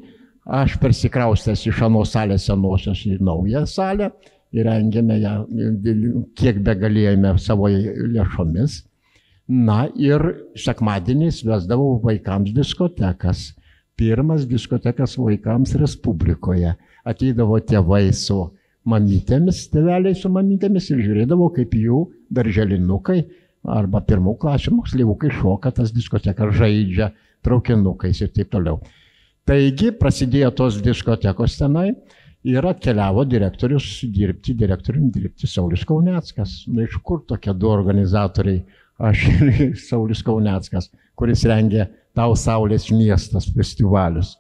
aš persikraustęs iš anos salės senosios į naują salę ir rengėme ją, kiek begalėjome savo lėšomis. Na ir sekmadieniais vesdavau vaikams diskotekas. Pirmas diskotekas vaikams Respublikoje. Ateidavo tėvai su mamytėmis, tėveliai su mamytėmis ir žiūrėdavo, kaip jų darželinukai arba 1 klasių moksleivukai šoka tas diskotekas, žaidžia traukinukais ir taip toliau. Taigi prasidėjo tos diskotekos tenai ir atkeliavo direktoriumi dirbti Saulius Kauneckas. Na iš kur tokie 2 organizatoriai, aš ir Saulius Kauneckas, kuris rengė Tau Saulės miestas festivalius.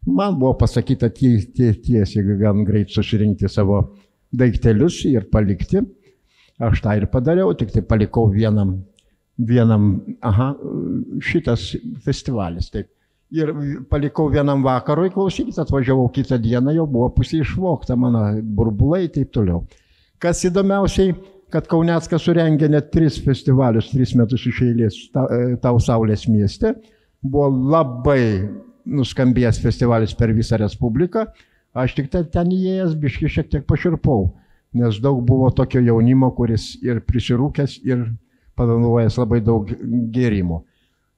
Man buvo pasakyta tiesiai gan greit susirinkti savo daiktelius ir palikti. Aš tą ir padariau, tik tai palikau vienam šitas festivalis. Taip. Ir palikau vienam vakarui, klausykit, atvažiavau kitą dieną, jau buvo pusė išvokta mano burbulai ir taip toliau. Kas įdomiausiai, kad Kauneckas surengė net 3 festivalius, 3 metus iš eilės Tau Saulės mieste. Buvo labai nuskambėjęs festivalis per visą Respubliką. Aš tik ten įėjęs biškį šiek tiek paširpau, nes daug buvo tokio jaunimo, kuris ir prisirūkęs, ir panaudojęs labai daug gėrimų.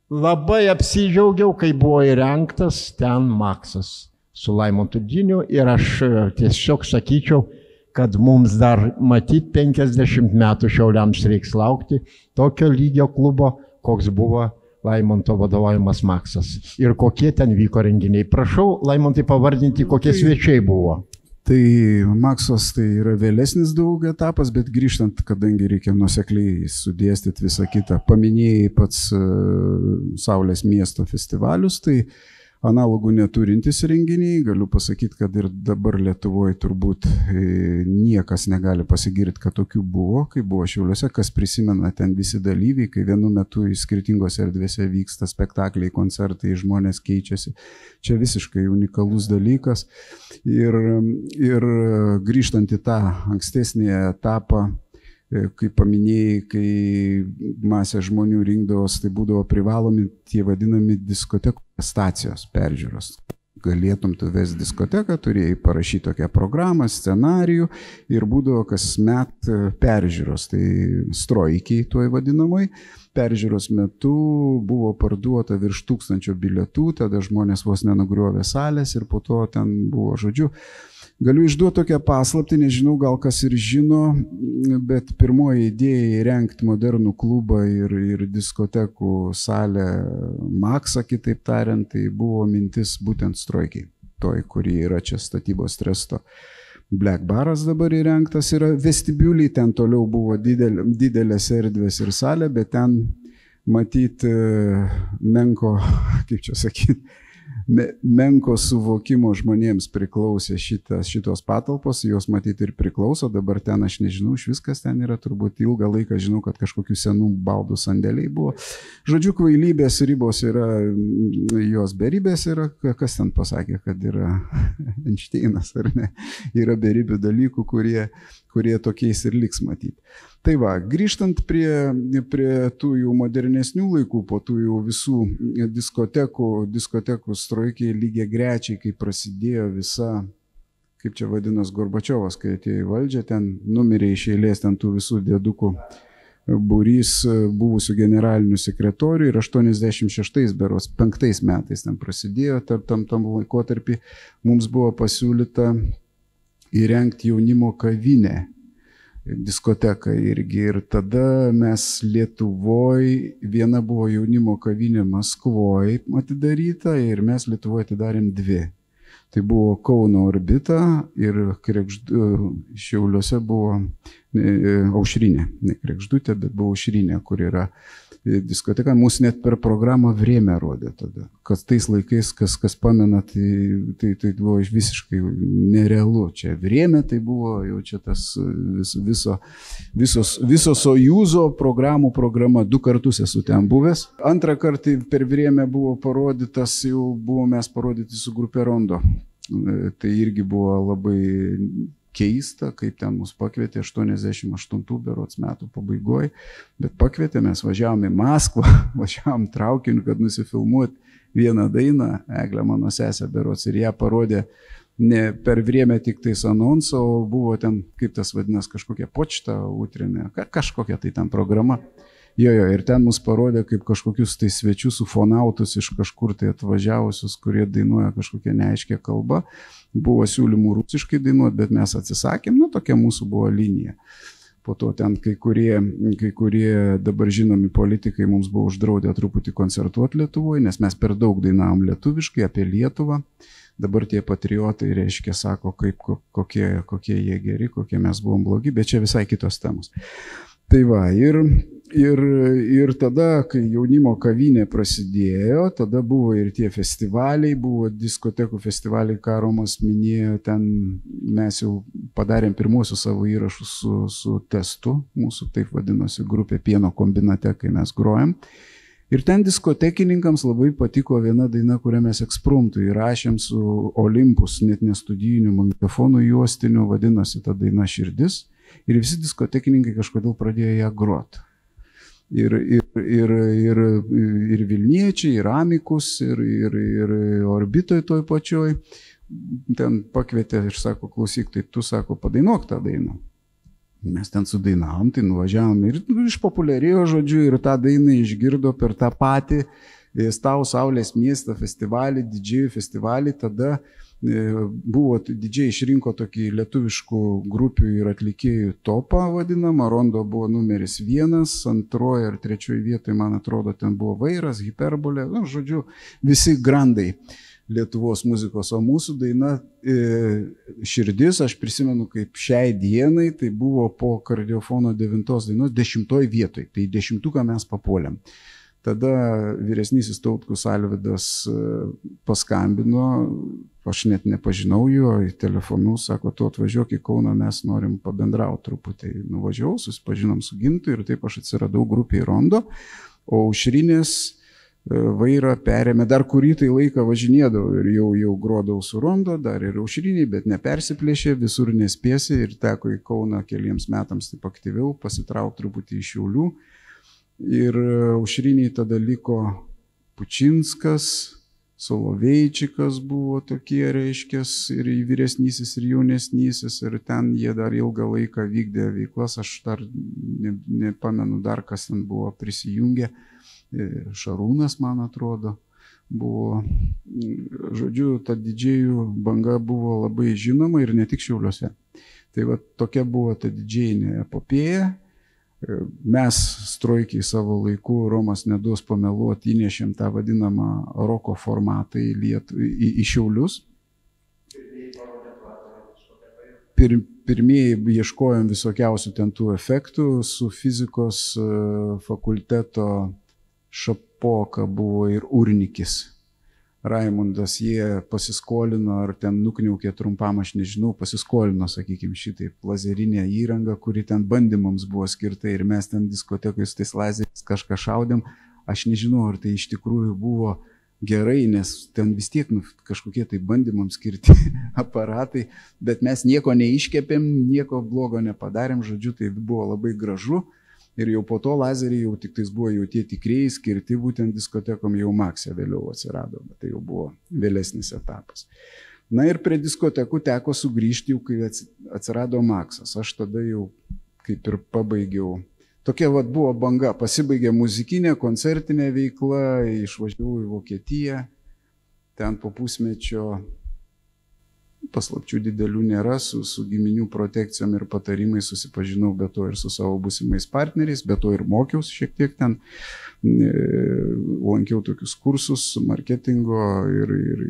Labai apsidžiaugiau, kai buvo įrengtas ten Maksas su Laimontu Diniu ir aš tiesiog sakyčiau, kad mums dar matyt 50 metų Šiauliams reiks laukti tokio lygio klubo, koks buvo Laimonto vadovaujamas Maksas ir kokie ten vyko renginiai. Prašau, Laimontai, pavardinti, kokie svečiai buvo.
Tai Maksos tai yra vėlesnis daug etapas, bet grįžtant, kadangi reikia nuosekliai sudėstyti visą kitą, paminėjai pats Saulės miesto festivalius, tai analogų neturintys renginiai, galiu pasakyti, kad ir dabar Lietuvoje turbūt niekas negali pasigirti, kad tokių buvo, kai buvo Šiauliuose, kas prisimena ten visi dalyviai, kai vienu metu į skirtingose erdvėse vyksta spektakliai, koncertai, žmonės keičiasi. Čia visiškai unikalus dalykas. Ir grįžtant į tą ankstesnį etapą, kaip paminėjai, kai masė žmonių rinkdavos, tai būdavo privalomi tie vadinami diskotekų stacijos peržiūros. Galėtum tu vesti diskoteką, turėjai parašyti tokią programą, scenarijų ir būdavo kasmet peržiūros, tai Stroikiai tuoj vadinamai. Peržiūros metu buvo parduota virš 1000 bilietų, tada žmonės vos nenugriovė salės ir po to ten buvo, žodžiu, galiu išduoti tokią paslaptį, nežinau, gal kas ir žino, bet pirmoji idėja įrengti modernų klubą ir diskotekų salę Maksą, kitaip tariant, tai buvo mintis būtent Stroikiai, toj, kuri yra čia statybos tresto. Black Baras dabar įrengtas yra vestibiuliai, ten toliau buvo didelės erdvės ir salė, bet ten matyti menko, kaip čia sakyti, menko suvokimo žmonėms priklausė šitos patalpos, jos matyti ir priklauso, dabar ten aš nežinau, iš viskas ten yra, turbūt ilgą laiką žinau, kad kažkokių senų baldų sandėliai buvo. Žodžiu, kvailybės ribos yra, jos beribės yra, kas ten pasakė, kad yra Einšteinas, ar ne, yra beribių dalykų, kurie tokiais ir liks matyti. Tai va, grįžtant prie tų jau modernesnių laikų, po tų jau visų diskotekų strojkiai lygiai grečiai, kai prasidėjo visa, kaip čia vadinas Gorbačiovas, kai atėjo į valdžią, ten numirė iš eilės ten tų visų dėdukų būrys buvusių generalinių sekretorių ir 86 berods 5 metais ten prasidėjo, tam laikotarpį mums buvo pasiūlyta įrengti jaunimo kavinę. Diskoteka irgi ir tada mes Lietuvoje, viena buvo jaunimo kavinė Maskvoje atidaryta ir mes Lietuvoje atidarėm 2. Tai buvo Kauno Orbita ir Šiauliuose buvo Aušrinė, ne Kregždutė, bet buvo Aušrinė, kur yra diskoteka. Mūsų net per programą Vrėmę rodė tada. Kas tais laikais, kas pamena, tai buvo visiškai nerealu. Čia Vrėmė tai buvo jau čia tas viso Sojūzo programa. 2 kartus esu ten buvęs. Antrą kartą per Vrėmę buvo parodytas, jau buvome parodyti su grupė Rondo. Tai irgi buvo labai keista, kaip ten mus pakvietė 88 berods metų pabaigoje, bet pakvietė, mes važiavom į Maskvą, važiavom traukiniu, kad nusifilmuoti vieną dainą, Eglė mano sesė berods, ir ją parodė ne per Vrėmę tik tais anonsą, o buvo ten, kaip tas vadinas, kažkokia počta utrinė, kažkokia tai ten programa. Jo, ir ten mus parodė kaip kažkokius tai svečius, ufonautus iš kažkur tai atvažiavusius, kurie dainuoja kažkokią neaiškę kalbą. Buvo siūlymų rusiškai dainuoti, bet mes atsisakėm, tokia mūsų buvo linija. Po to ten kai kurie dabar žinomi politikai mums buvo uždraudę truputį koncertuoti Lietuvoje, nes mes per daug dainavom lietuviškai apie Lietuvą. Dabar tie patriotai, reiškia, sako, kokie jie geri, kokie mes buvom blogi, bet čia visai kitos temos. Tai va, ir tada, kai jaunimo kavinė prasidėjo, tada buvo ir tie festivaliai, buvo diskotekų festivaliai, ką Romas minėjo, ten mes jau padarėm pirmuosius savo įrašus su testu, mūsų taip vadinosi grupė Pieno kombinate, kai mes grojam. Ir ten diskotekininkams labai patiko viena daina, kurią mes ekspromtu įrašėm su Olympus, net nestudijiniu magnetofonu juostiniu, vadinosi ta daina Širdis. Ir visi diskotekininkai kažkodėl pradėjo ją groti. Ir Vilniečiai, ir Amikus, ir Orbitoj toj pačioj. Ten pakvietė ir sako, klausyk, tai tu, sako, padainuok tą dainą. Mes ten sudainavom, tai nuvažiavom ir išpopuliarėjo, žodžiu, ir tą dainą išgirdo per tą patį Stau Saulės miestą festivalį, didžėjų festivalį. Tada buvo, didžiai išrinko tokį lietuviškų grupių ir atlikėjų topą vadinamą. Rondo buvo numeris 1, 2 ir 3 vietoje, man atrodo, ten buvo Vairas, Hiperbolė, žodžiu, visi grandai Lietuvos muzikos, o mūsų daina Širdis, aš prisimenu kaip šiai dienai, tai buvo po Kardiofono 9 dainos 10 vietoje, tai 10 mes papuolėm. Tada vyresnysis Tautkus Alvydas paskambino, aš net nepažinau jo, į telefonu, sako, tu atvažiuok į Kauną, mes norim pabendrauti truputį. Nuvažiavau, susipažinom su Gintu ir taip aš atsiradau grupėje Rondo, o Aušrinės vairą perėmė, dar kurį tai laiką važinėdavau ir jau grodavau su Rondo, dar ir Aušriniai, bet nepersiplėšė, visur nespėsi ir teko į Kauną keliems metams taip aktyviau, pasitraukti truputį iš Šiaulių. Ir Aušriniai tada liko Pučinskas, Soloveičikas buvo tokie, reiškės, ir vyresnysis, ir jaunesnysis, ir ten jie dar ilgą laiką vykdė veiklas, aš dar nepamenu dar, kas ten buvo prisijungę, Šarūnas, man atrodo, buvo, žodžiu, ta didžėjų banga buvo labai žinoma ir ne tik Šiauliuose. Tai va, tokia buvo ta didžėjinė epopėja. Mes strojkiai savo laiku, Romas neduos pameluoti, įnešėm tą vadinamą roko formatą į Šiaulius. Pirmieji ieškojom visokiausių ten tų efektų su fizikos fakulteto Šapoka buvo ir Urnikis. Raimundas, jie pasiskolino, ar ten nukniaukė trumpam, aš nežinau, pasiskolino, sakykime, šitaip lazerinę įrangą, kuri ten bandymams buvo skirta ir mes ten diskotekai su tais lazeriais kažką šaudėm. Aš nežinau, ar tai iš tikrųjų buvo gerai, nes ten vis tiek kažkokie tai bandymams skirti aparatai, bet mes nieko neiškepėm, nieko blogo nepadarėm, žodžiu, tai buvo labai gražu. Ir jau po to lazeriai jau tik tais buvo jau tie tikrieji skirti būtent diskotekom, jau Max'e vėliau atsirado, bet tai jau buvo vėlesnis etapas. Na ir prie diskotekų teko sugrįžti jau, kai atsirado Max'as. Aš tada jau kaip ir pabaigiau. Tokia vat buvo banga, pasibaigė muzikinė, koncertinė veikla, išvažiavau į Vokietiją, ten po pusmečio paslapčių didelių nėra, su giminių protekcijom ir patarimais susipažinau, be to ir su savo būsimais partneriais, be to ir mokiausi šiek tiek ten, lankiau tokius kursus marketingo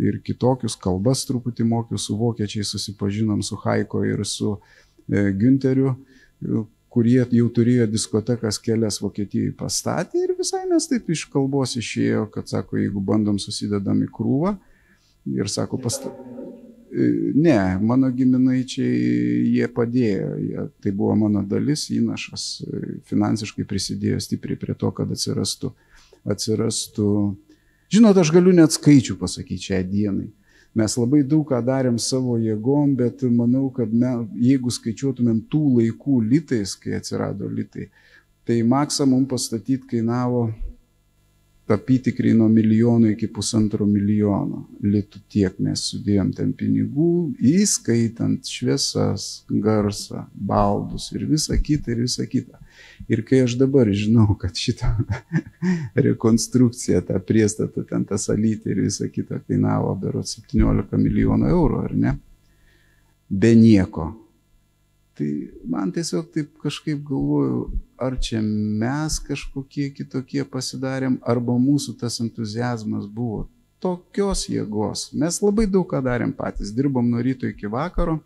ir kitokius, kalbas truputį mokiau, su vokiečiais susipažinom, su Haiko ir su Günteriu, kurie jau turėjo diskotekas kelias Vokietijai pastatė ir visai mes taip iš kalbos išėjo, kad sako, jeigu bandom susidedam į krūvą ir sako, ne, mano giminaičiai jie padėjo, tai buvo mano dalis, įnašas, finansiškai prisidėjo stipriai prie to, kad atsirastų. Žinot, aš galiu net skaičių pasakyti šią dienai. Mes labai daug ką darėm savo jėgom, bet manau, kad jeigu skaičiuotumėm tų laikų litais, kai atsirado litai, tai Max'ą mums pastatyti kainavo apytikriai nuo 1 milijono iki 1,5 milijono litų, tiek mes sudėjom ten pinigų, įskaitant šviesas, garsą, baldus ir visą kitą. Ir kai aš dabar žinau, kad šitą rekonstrukciją, tą priestatą, ten tą salytę ir visą kitą kainavo berods 17 milijonų eurų, ar ne? Be nieko. Tai man tiesiog taip kažkaip galvoju, ar čia mes kažkokie kitokie pasidarėm, arba mūsų tas entuziazmas buvo tokios jėgos. Mes labai daug ką darėm patys, dirbom nuo ryto iki vakaro.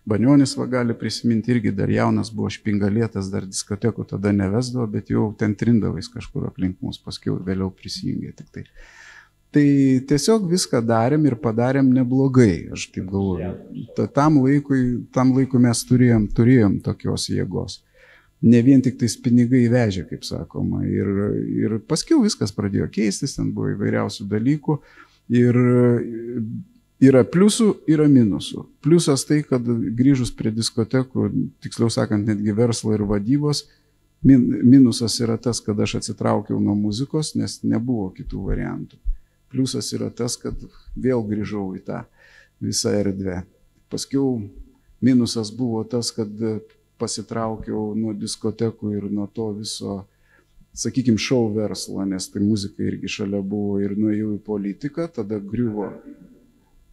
Banionis va gali prisiminti, irgi dar jaunas buvo, špingalėtas, dar diskotekų tada nevesdavo, bet jau ten trindavais kažkur aplink mus, paskui vėliau prisijungė tik tai. Tai tiesiog viską darėm ir padarėm neblogai, aš taip galvoju. Tam laikui mes turėjom tokios jėgos. Ne vien tik tais pinigai vežė, kaip sakoma. Ir paskiau viskas pradėjo keistis, ten buvo įvairiausių dalykų. Ir yra pliusų, yra minusų. Pliusas tai, kad grįžus prie diskotekų, tiksliau sakant, netgi verslo ir vadybos, minusas yra tas, kad aš atsitraukiau nuo muzikos, nes nebuvo kitų variantų. Pliusas yra tas, kad vėl grįžau į tą visą erdvę. Paskiau minusas buvo tas, kad pasitraukiau nuo diskotekų ir nuo to viso, sakykime, šou verslo, nes tai muzika irgi šalia buvo ir nuėjau į politiką, tada griuvo.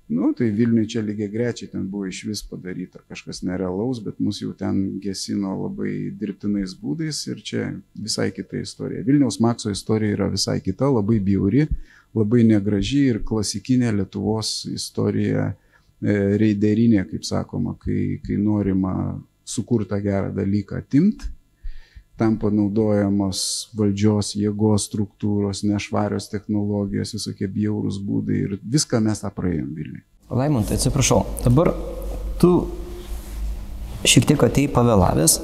Tai Vilniui čia lygiai grečiai ten buvo iš vis padaryta kažkas nerealaus, bet mus jau ten gesino labai dirbtinais būdais ir čia visai kita istorija. Vilniaus Max'o istorija yra visai kita, labai bjauri, labai negraži ir klasikinė Lietuvos istorija, reiderinė, kaip sakoma, kai norima sukurtą gerą dalyką atimti, tam panaudojamos valdžios, jėgos struktūros, nešvarios technologijos, visokie bjaurūs būdai ir viską mes tą praėjom Vilniui.
Laimontai, atsiprašau, dabar tu šiek tiek atėjai pavėlavęs.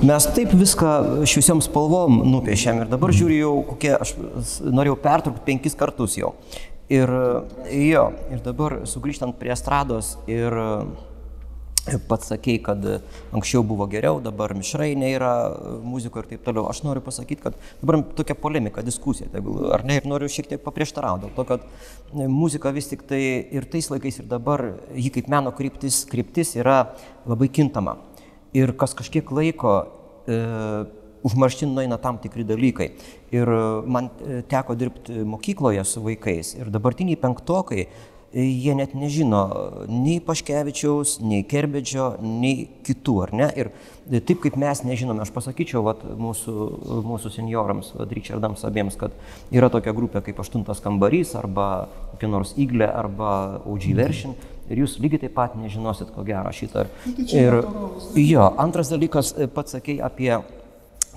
Mes taip viską šviesiom spalvom nupiešėm ir dabar žiūriu jau kokie, aš norėjau pertraukti 5 kartus jau. Ir dabar sugrįžtant prie estrados ir pats sakei, kad anksčiau buvo geriau, dabar mišrainė yra muziko ir taip toliau. Aš noriu pasakyti, kad dabar tokia polemika, diskusija, ar ne, ir noriu šiek tiek paprieštarauti, dėl to, kad muzika vis tik tai ir tais laikais ir dabar, ji kaip meno kryptis yra labai kintama. Ir kas kažkiek laiko užmarštin nueina tam tikri dalykai. Ir man teko dirbti mokykloje su vaikais ir dabartiniai penktokai, jie net nežino nei Paškevičiaus, nei Kerbedžio, nei kitų, ar ne? Ir taip kaip mes nežinome, aš pasakyčiau mūsų seniorams, Richardams abiems, kad yra tokia grupė kaip 8 kambarys, arba kokia nors Iglė, arba OG Version, ir jūs lygiai taip pat nežinosit, ko gero šitą. Ir antras dalykas, pats sakei apie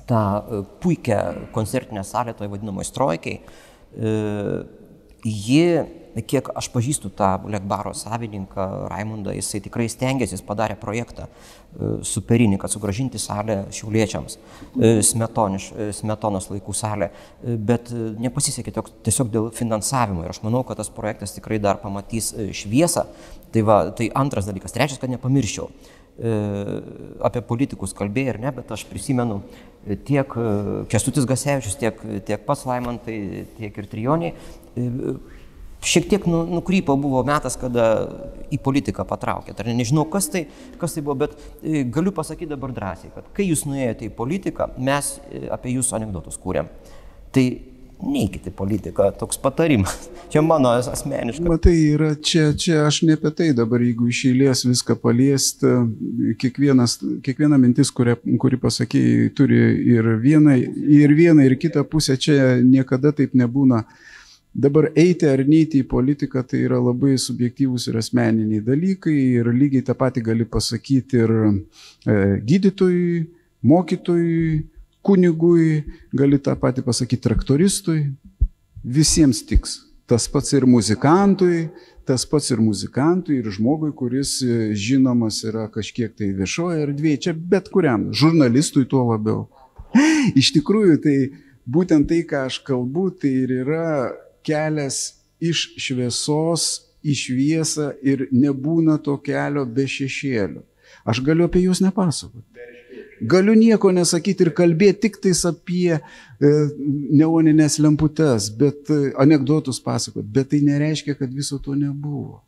tą puikią koncertinę salę, toj vadinamoje Strojkiai. Ji, kiek aš pažįstu tą Lekbaro savininką Raimundą, jisai tikrai stengiasi, jis padarė projektą superinį, kad sugrąžinti salę šiauliečiams, Smetonos laikų salę, bet nepasisekė tiesiog dėl finansavimo ir aš manau, kad tas projektas tikrai dar pamatys šviesą. Tai antras dalykas. Trečias, kad nepamirščiau. Apie politikus kalbėjai ir ne, bet aš prisimenu tiek Kęstutis Gasevičius, tiek pats Laimantai, tiek ir Trijoniai. Šiek tiek nukrypo buvo metas, kada į politiką patraukė. Nežinau, kas tai buvo, bet galiu pasakyti dabar drąsiai, kad kai jūs nuėjote į politiką, mes apie jūsų anekdotus kūrėm. Tai neikite politiką, toks patarimas. Čia mano asmeniškas.
Matai, yra čia aš ne apie tai dabar, jeigu iš eilės viską paliesti, kiekviena mintis, kuri pasakėjai, turi ir vieną, ir kitą pusę, čia niekada taip nebūna. Dabar eiti ar neiti į politiką tai yra labai subjektyvūs ir asmeniniai dalykai ir lygiai tą patį gali pasakyti ir gydytojui, mokytojui, kunigui, gali tą patį pasakyti traktoristui, visiems tiks. Tas pats ir muzikantui, ir žmogui, kuris žinomas yra kažkiek tai viešoje erdvėje, čia bet kuriam, žurnalistui tuo labiau. Iš tikrųjų, tai būtent tai, ką aš kalbu, tai ir yra kelias iš šviesos į šviesą ir nebūna to kelio be šešėlių. Aš galiu apie juos nepasakoti. Galiu nieko nesakyti ir kalbėti tik tais apie neoninės lemputes, bet anekdotus pasakoti, bet tai nereiškia, kad viso to nebuvo.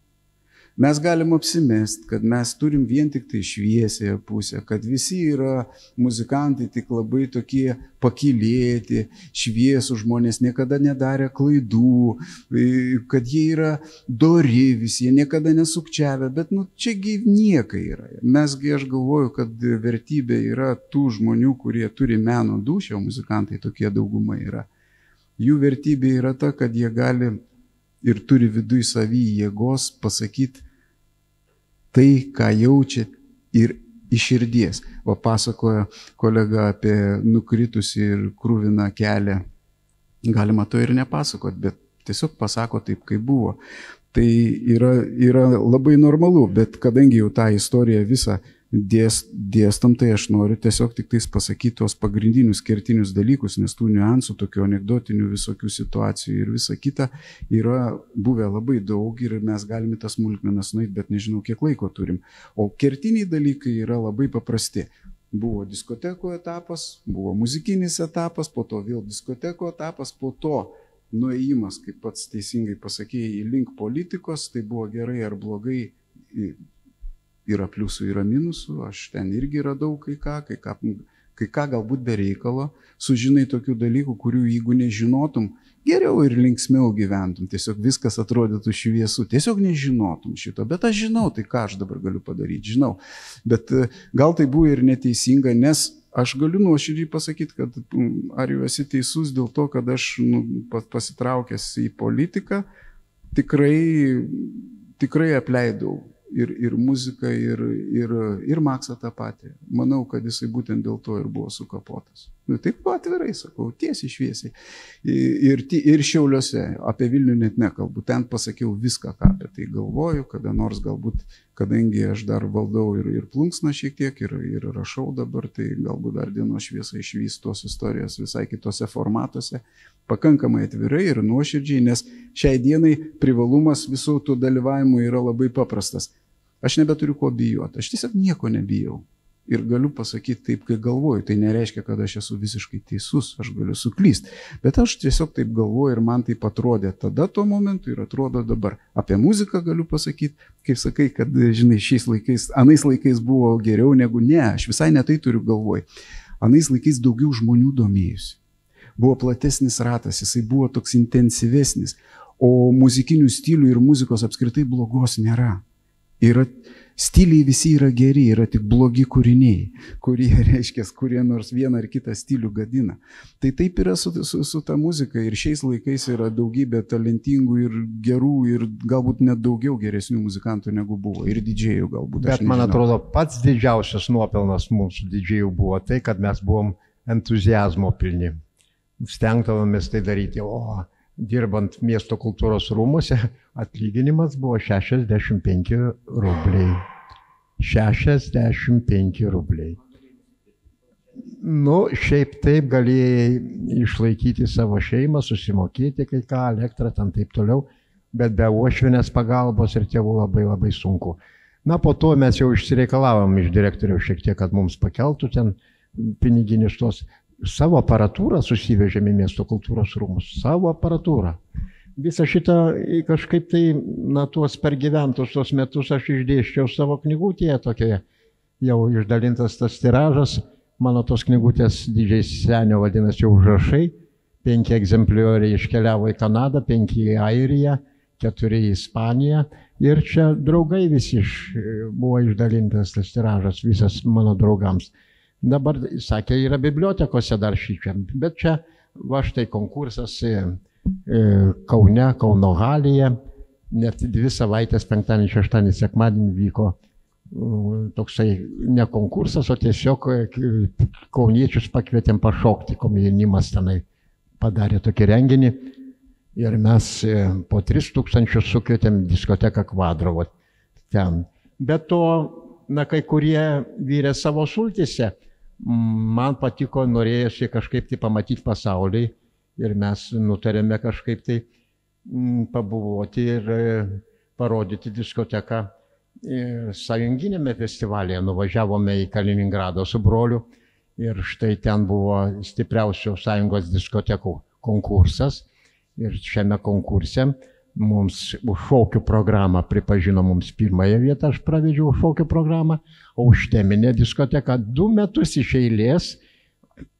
Mes galim apsimesti, kad mes turim vien tik tai šviesėje pusę, kad visi yra muzikantai tik labai tokie pakylėti, šviesų žmonės, niekada nedarė klaidų, kad jie yra dori visi, jie niekada nesukčiavę, bet čiagi niekai yra. Mesgi aš galvoju, kad vertybė yra tų žmonių, kurie turi meno dūšią, o muzikantai tokie dauguma yra. Jų vertybė yra ta, kad jie gali ir turi viduj savy jėgos pasakyti tai, ką jaučia ir iš širdies. O pasakoja kolega apie nukritusi ir krūviną kelią. Galima to ir nepasakot, bet tiesiog pasako taip, kaip buvo. Tai yra labai normalu, bet kadangi jau tą istoriją visą dėstam, tai aš noriu tiesiog tik tais pasakyti tos pagrindinius kertinius dalykus, nes tų niuansų, tokių anekdotinių visokių situacijų ir visa kita yra buvę labai daug ir mes galime tas smulkmenas nueiti, bet nežinau, kiek laiko turim. O kertiniai dalykai yra labai paprasti. Buvo diskoteko etapas, buvo muzikinis etapas, po to vėl diskoteko etapas, po to nuėjimas, kaip pats teisingai pasakėjai, į link politikos, tai buvo gerai ar blogai. Yra pliusų, yra minusų, aš ten irgi radau kai ką galbūt be reikalo, sužinai tokių dalykų, kurių jeigu nežinotum, geriau ir linksmiau gyventum, tiesiog viskas atrodytų šviesu, tiesiog nežinotum šito, bet aš žinau, tai ką aš dabar galiu padaryti, žinau, bet gal tai buvo ir neteisinga, nes aš galiu nuoširdžiai pasakyti, kad ar jau esi teisus dėl to, kad aš pasitraukęs į politiką, tikrai apleidau. Ir muziką, ir Maksą tą patį. Manau, kad jisai būtent dėl to ir buvo sukapotas. Taip atvirai sakau, tiesiai šviesiai. Ir Šiauliuose, apie Vilnių net nekalbu. Ten pasakiau viską, ką apie tai galvoju, kada nors galbūt, kadangi aš dar valdau ir plunksną šiek tiek, ir rašau dabar, tai galbūt dar dienos šviesą išvys tos istorijos visai kitose formatuose. Pakankamai atvirai ir nuoširdžiai, nes šiai dienai privalumas visų tų dalyvavimų yra labai paprastas. Aš nebeturiu ko bijoti, aš tiesiog nieko nebijau. Ir galiu pasakyti taip, kai galvoju. Tai nereiškia, kad aš esu visiškai teisus, aš galiu suklysti. Bet aš tiesiog taip galvoju ir man taip atrodė tada tuo momentu ir atrodo dabar. Apie muziką galiu pasakyti, kaip sakai, kad, žinai, anais laikais buvo geriau negu ne. Aš visai ne tai turiu galvoj. Anais laikais daugiau žmonių domėjusi. Buvo platesnis ratas, jisai buvo toks intensyvesnis. O muzikinių stilių ir muzikos apskritai blogos nėra. Stiliai visi yra geri, yra tik blogi kūriniai, kurie nors vieną ar kitą stilių gadina. Tai taip yra su ta muzika ir šiais laikais yra daugybė talentingų ir gerų ir galbūt net daugiau geresnių muzikantų negu buvo ir didžėjų galbūt.
Bet man atrodo, pats didžiausias nuopelnas mūsų didžėjų buvo tai, kad mes buvom entuzijazmo pilni. Stengdavomės tai daryti, o dirbant miesto kultūros rūmuose atlyginimas buvo 65 rubliai. 65 rubliai. Nu, šiaip taip galėjai išlaikyti savo šeimą, susimokėti kai ką, elektrą, ten taip toliau, bet be uošvienės pagalbos ir tėvų labai labai sunku. Na, po to mes jau išsireikalavom iš direktoriaus šiek tiek, kad mums pakeltų ten piniginius tos. Savo aparatūrą susivežėme į miesto kultūros rūmus, savo aparatūrą. Visą šitą kažkaip tai, na, tuos pergyventus tos metus aš išdėščiau savo knygutėje tokioje, jau išdalintas tas tiražas, mano tos knygutės didžiai senio vadinasi užrašai, 5 egzemplioriai iškeliavo į Kanadą, 5 į Airiją, 4 į Ispaniją ir čia draugai visi buvo išdalintas tas tiražas visas mano draugams. Dabar, sakė, yra bibliotekose dar šičia, bet čia va štai konkursas Kaune, Kauno halėje, net 2 savaitės, 5, 6, sekmadienį vyko toksai ne konkursas, o tiesiog kauniečius pakvietėm pašokti, komjaunimas tenai padarė tokį renginį ir mes po 3000 sukvietėm diskoteką Kvadrovo ten. Bet to, na, kai kurie vyrė savo sultyse, man patiko, norėjosi kažkaip tai pamatyti pasaulį ir mes nutarėme kažkaip tai pabuvoti ir parodyti diskoteką sąjunginėme festivalyje. Nuvažiavome į Kaliningradą su broliu ir štai ten buvo stipriausių sąjungos diskotekų konkursas ir šiame konkurse mums už šokių programą pripažino mums 1 vietą, aš pravedžiau šokių programą, o už teminę diskoteką 2 metus iš eilės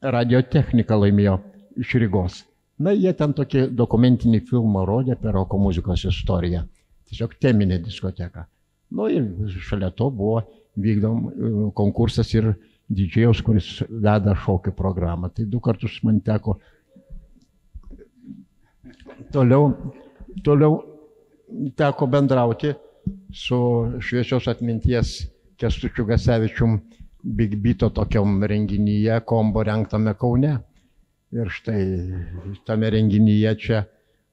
Radiotechnika laimėjo iš Rygos. Na, jie ten tokį dokumentinį filmą rodė apie roko muzikos istoriją. Tiesiog teminė diskoteka. Nu ir šalia to buvo vykdom konkursas ir didžėjaus, kuris veda šokių programą. Tai 2 kartus man teko. Toliau teko bendrauti su šviesios atminties Kęstučiu Gasevičium Big Beato tokiam renginyje, kombo rengtame Kaune. Ir štai tame renginyje čia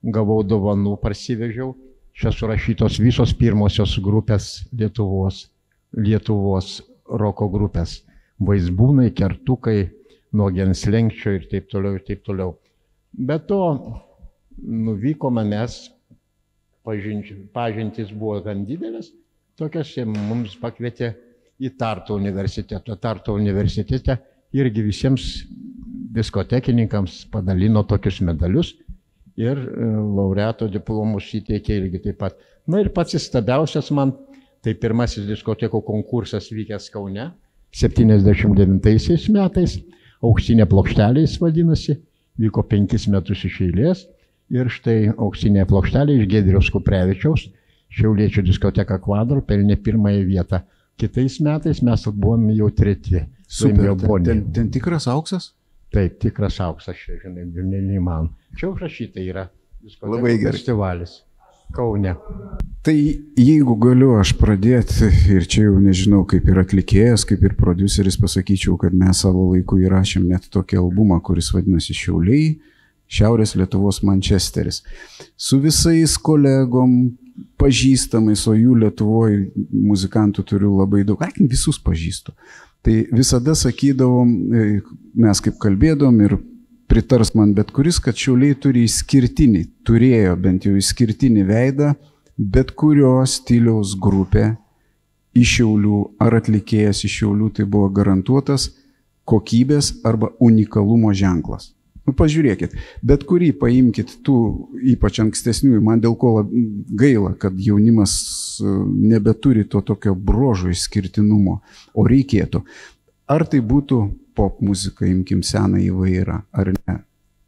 gavau dovanų, parsivežiau. Čia surašytos visos pirmosios grupės Lietuvos roko grupės. Vaizbūnai, Kertukai, Nuo Genslenkčio ir taip toliau, ir taip toliau. Be to, nuvykome mes, pažintys buvo gan didelės, tokias mums pakvietė į Tartu universitetą. Tartu universitete irgi visiems diskotekininkams padalino tokius medalius ir laureato diplomus įteikė irgi taip pat. Na ir pats įstabiausias man, tai pirmasis diskotekų konkursas vykęs Kaune 79 metais, Auksinė plokštelė jis vadinasi, vyko 5 metus iš eilės. Ir štai Auksinė plokštelė iš Giedriaus Kuprevičiaus, Šiauliečių diskoteka Kvadro, pelnė 1 vietą. Kitais metais mes buvome jau 3.
Super, ten tikras auksas?
Taip, tikras auksas, žinai, neįmanoma. Čia užrašyta yra diskotekų festivalis Kaune.
Tai jeigu galiu aš pradėti, ir čia jau nežinau, kaip ir atlikėjas, kaip ir prodiuseris, pasakyčiau, kad mes savo laiku įrašėm net tokį albumą, kuris vadinasi Šiauliai, Šiaurės Lietuvos Mančesteris. Su visais kolegom, pažįstamais, o jų Lietuvoje muzikantų turiu labai daug, visus pažįstu. Tai visada sakydavom, mes kaip kalbėdom ir pritars man bet kuris, kad Šiauliai turi išskirtinį, turėjo bent jau išskirtinį veidą, bet kurio stiliaus grupė iš Šiaulių ar atlikėjas iš Šiaulių tai buvo garantuotas kokybės arba unikalumo ženklas. Nu, pažiūrėkit, bet kurį paimkit tų, ypač ankstesniųjų, man dėl ko gaila, kad jaunimas nebeturi to tokio bruožo išskirtinumo, o reikėtų. Ar tai būtų pop muzika, imkim seną įvairą, ar ne,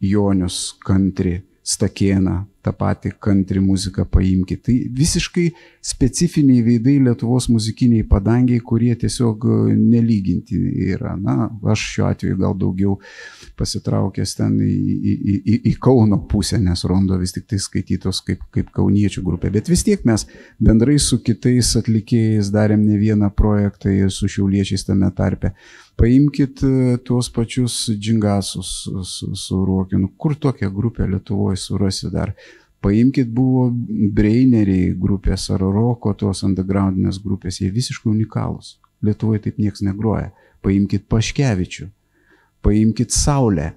Jonius, Country, Stakėną, tą patį country muziką paimkit. Tai visiškai specifiniai veidai Lietuvos muzikiniai padangiai, kurie tiesiog nelyginti yra. Na, aš šiuo atveju gal daugiau pasitraukęs ten į Kauno pusę, nes Rondo vis tik tai skaitytos kaip kauniečių grupė. Bet vis tiek mes bendrai su kitais atlikėjais darėm ne vieną projektą ir su šiauliečiais tame tarpe. Paimkit tuos pačius džingasus su Ruokinu. Kur tokią grupę Lietuvoje surasi dar? Paimkit buvo Breineriai grupės ar roko, tos undergroundinės grupės. Jie visiškai unikalūs. Lietuvoje taip nieks negroja. Paimkit Paškevičių. Paimkit Saulę.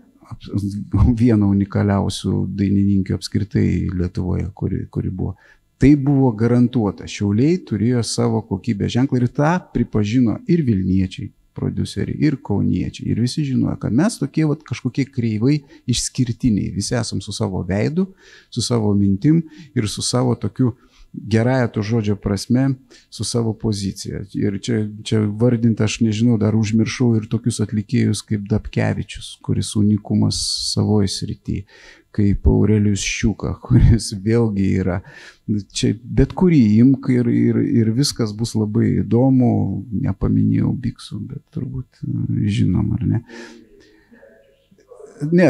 Vieną unikaliausių dainininkių apskritai Lietuvoje, kuri buvo. Tai buvo garantuota. Šiauliai turėjo savo kokybės ženklą ir tą pripažino ir Vilniečiai prodiuseriai, ir kauniečiai. Ir visi žinojo, kad mes tokie kažkokie kreivai išskirtiniai. Visi esam su savo veidu, su savo mintim ir su savo tokiu gerąją to žodžio prasme, su savo pozicija. Ir čia vardinti, aš nežinau, dar užmiršau ir tokius atlikėjus kaip Dabkevičius, kuris unikumas savoje srityje, kaip Aurelijus Ščiuka, kuris vėlgi yra. Čia bet kurį imk ir viskas bus labai įdomu. Nepaminėjau Biksų, bet turbūt žinom, ar ne? Ne,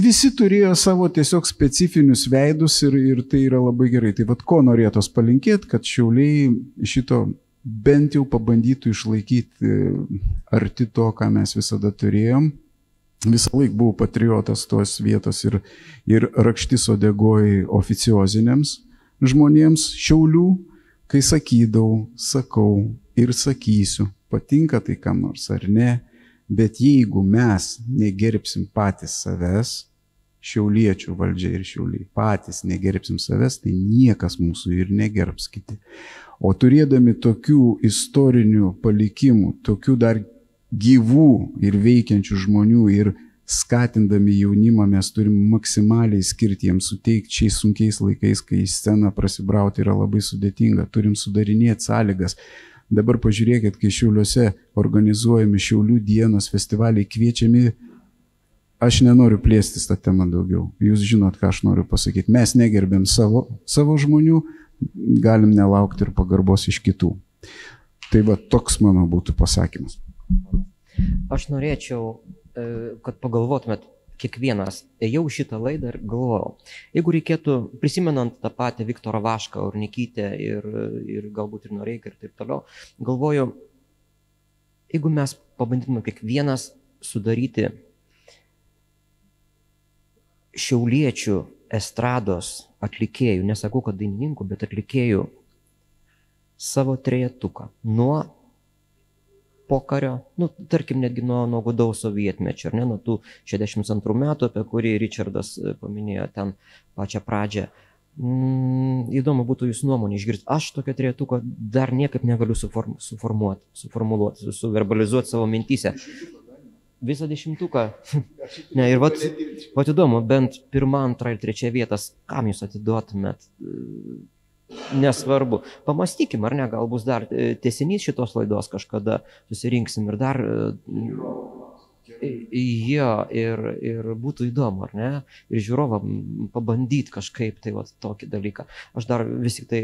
visi turėjo savo tiesiog specifinius veidus ir tai yra labai gerai. Tai vat ko norėtos palinkėti, kad Šiauliai šito bent jau pabandytų išlaikyti arti to, ką mes visada turėjom. Visą laiką buvau patriotas tos vietos ir rakštis odegoj oficioziniams žmonėms Šiaulių, kai sakydavau, sakau ir sakysiu, patinka tai kam nors ar ne. Bet jeigu mes negerbsim patys savęs, šiauliečių valdžia ir šiauliai patys negerbsim savęs, tai niekas mūsų ir negerbs kiti. O turėdami tokių istorinių palikimų, tokių dar gyvų ir veikiančių žmonių ir skatindami jaunimą, mes turim maksimaliai skirti jiems suteikti šiais sunkiais laikais, kai į sceną prasibrauti yra labai sudėtinga, turim sudarinėti sąlygas. Dabar pažiūrėkit, kai Šiauliuose organizuojami Šiaulių dienos festivaliai kviečiami, aš nenoriu plėstis tą temą daugiau. Jūs žinot, ką aš noriu pasakyti. Mes negerbėm savo žmonių, galim nelaukti ir pagarbos iš kitų. Tai va, toks mano būtų pasakymas.
Aš norėčiau, kad pagalvotumėt, kiekvienas ėjau šitą laidą ir galvojau, jeigu reikėtų, prisimenant tą patį Viktorą Vašką, Urnikytę ir galbūt ir Noreiką ir taip toliau, galvoju, jeigu mes pabandytume kiekvienas sudaryti šiauliečių estrados atlikėjų, nesakau, kad dainininkų, bet atlikėjų savo trejetuką nuo pokario, tarkim, netgi nuo gudaus sovietmečio, nuo tų 62 metų, apie kurį Richardas paminėjo ten pačią pradžią. Įdomu būtų jūsų nuomonė išgirsti. Aš tokio trejetuko dar niekaip negaliu suformuluoti, suverbalizuoti savo mintyse. Visą 10-tuką. Ne, ir vat įdomu, bent 1, 2 ir 3 vietas, kam jūs atiduotumėt? Nesvarbu. Pamastykim, ar ne, gal bus dar tęsinys šitos laidos kažkada, susirinksim ir dar ir būtų įdomu, ar ne, ir žiūrovam pabandyti kažkaip tai tokį dalyką. Aš dar vis tik tai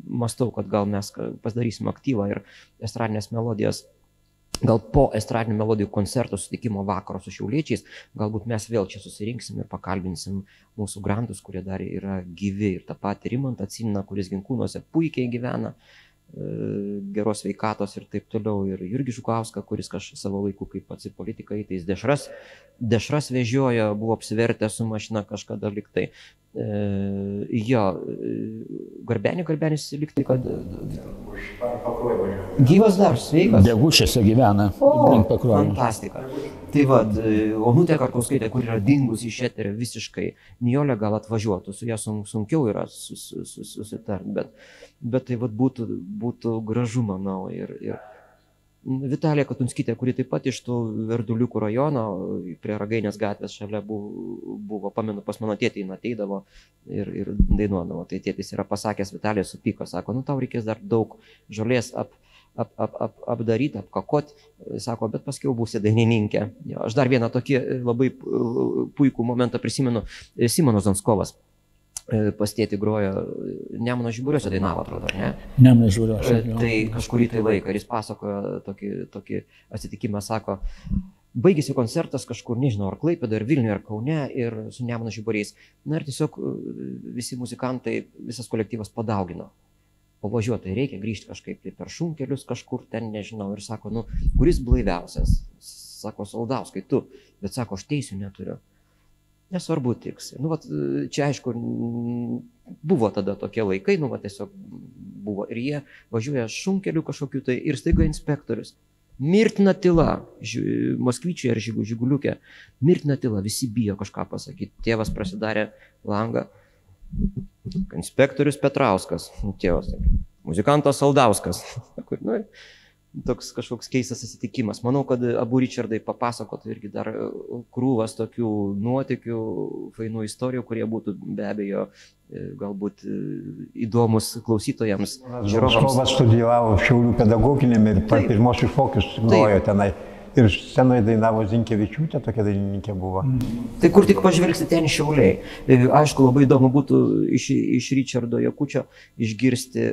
mąstau, kad gal mes pasidarysim aktyvą ir estradinės melodijas, gal po estradinių melodijų koncerto sutikimo vakaro su šiauliečiais, galbūt mes vėl čia susirinksim ir pakalbinsim mūsų grandus, kurie dar yra gyvi, ir tą patį Rimantą Cininą, kuris Ginkūnuose puikiai gyvena, geros sveikatos ir taip toliau, ir Jurgį Žukauską, kuris savo laiku, kaip pats į politiką įtais dešras vežiojo, buvo apsivertę su mašina kažkada liktai. Garbenis liktai, kad gyvas dar, sveikas.
Degučiuose gyvena.
Fantastika. Tai Onutė Karkauskaitė, kur yra dingus iš eterio visiškai, Nijolė gal atvažiuotų, su ją sunkiau yra susitarti, bet tai būtų gražu, manau. Ir Vitalija Katunskytė, kuri taip pat iš tų Verduliukų rajono, prie Ragainės gatvės šalia buvo, pamenu, pas mano tėtį jin ateidavo ir dainuodavo. Tai tėtis yra pasakęs, Vitalija supyko, sako, tau reikės dar daug žolės apdaryti, apkakoti, sako, bet paskiau būsi dainininkė. Aš dar vieną tokį labai puikų momentą prisimenu, Simonas Zanskovas. pas tėtį grojo Nemuno Žiburiuose dainavo, atrodo, ne?
Nemuno Žiburiuose.
Tai kažkurį tai laiką ir jis pasakojo tokį atsitikimą, sako, baigėsi koncertas kažkur, nežinau, ar Klaipėdoje, ar Vilniuje, ar Kaune ir su Nemuno Žiburiais. Na ir tiesiog visi muzikantai, visas kolektyvas padaugino. O važiuotojai reikia grįžti kažkaip tai per šunkelius kažkur ten, nežinau, ir sako, nu, kuris blaiviausias? Sako, Saldauskai, tu, bet sako, aš teisių neturiu. Nesvarbu tiks. Nu, vat, čia aišku, buvo tada tokie laikai, nu, vat, tiesiog buvo ir jie važiuoja šunkeliu kažkokiu tai ir staiga inspektorius. Mirtina tyla, Moskvyčiai ar Žiguliukė, mirtina tyla, visi bijo kažką pasakyti. Tėvas prasidarė langą, inspektorius Petrauskas, tėvas, muzikantas Saldauskas. Nu, toks kažkoks keistas atsitikimas. Manau, kad abu Richardai papasakotų irgi dar krūvas tokių nuotykių, fainų istorijų, kurie būtų be abejo galbūt įdomus klausytojams.
Žurovas studijavo Šiaulių pedagoginėme ir pirmosius šokius grojo tenai. Ir scenoje dainavo Zinkevičiūtė, tokia dainininkė buvo.
Tai kur tik pažvelgsi, ten Šiauliai. Aišku, labai įdomu būtų iš Richardo Jakučio išgirsti,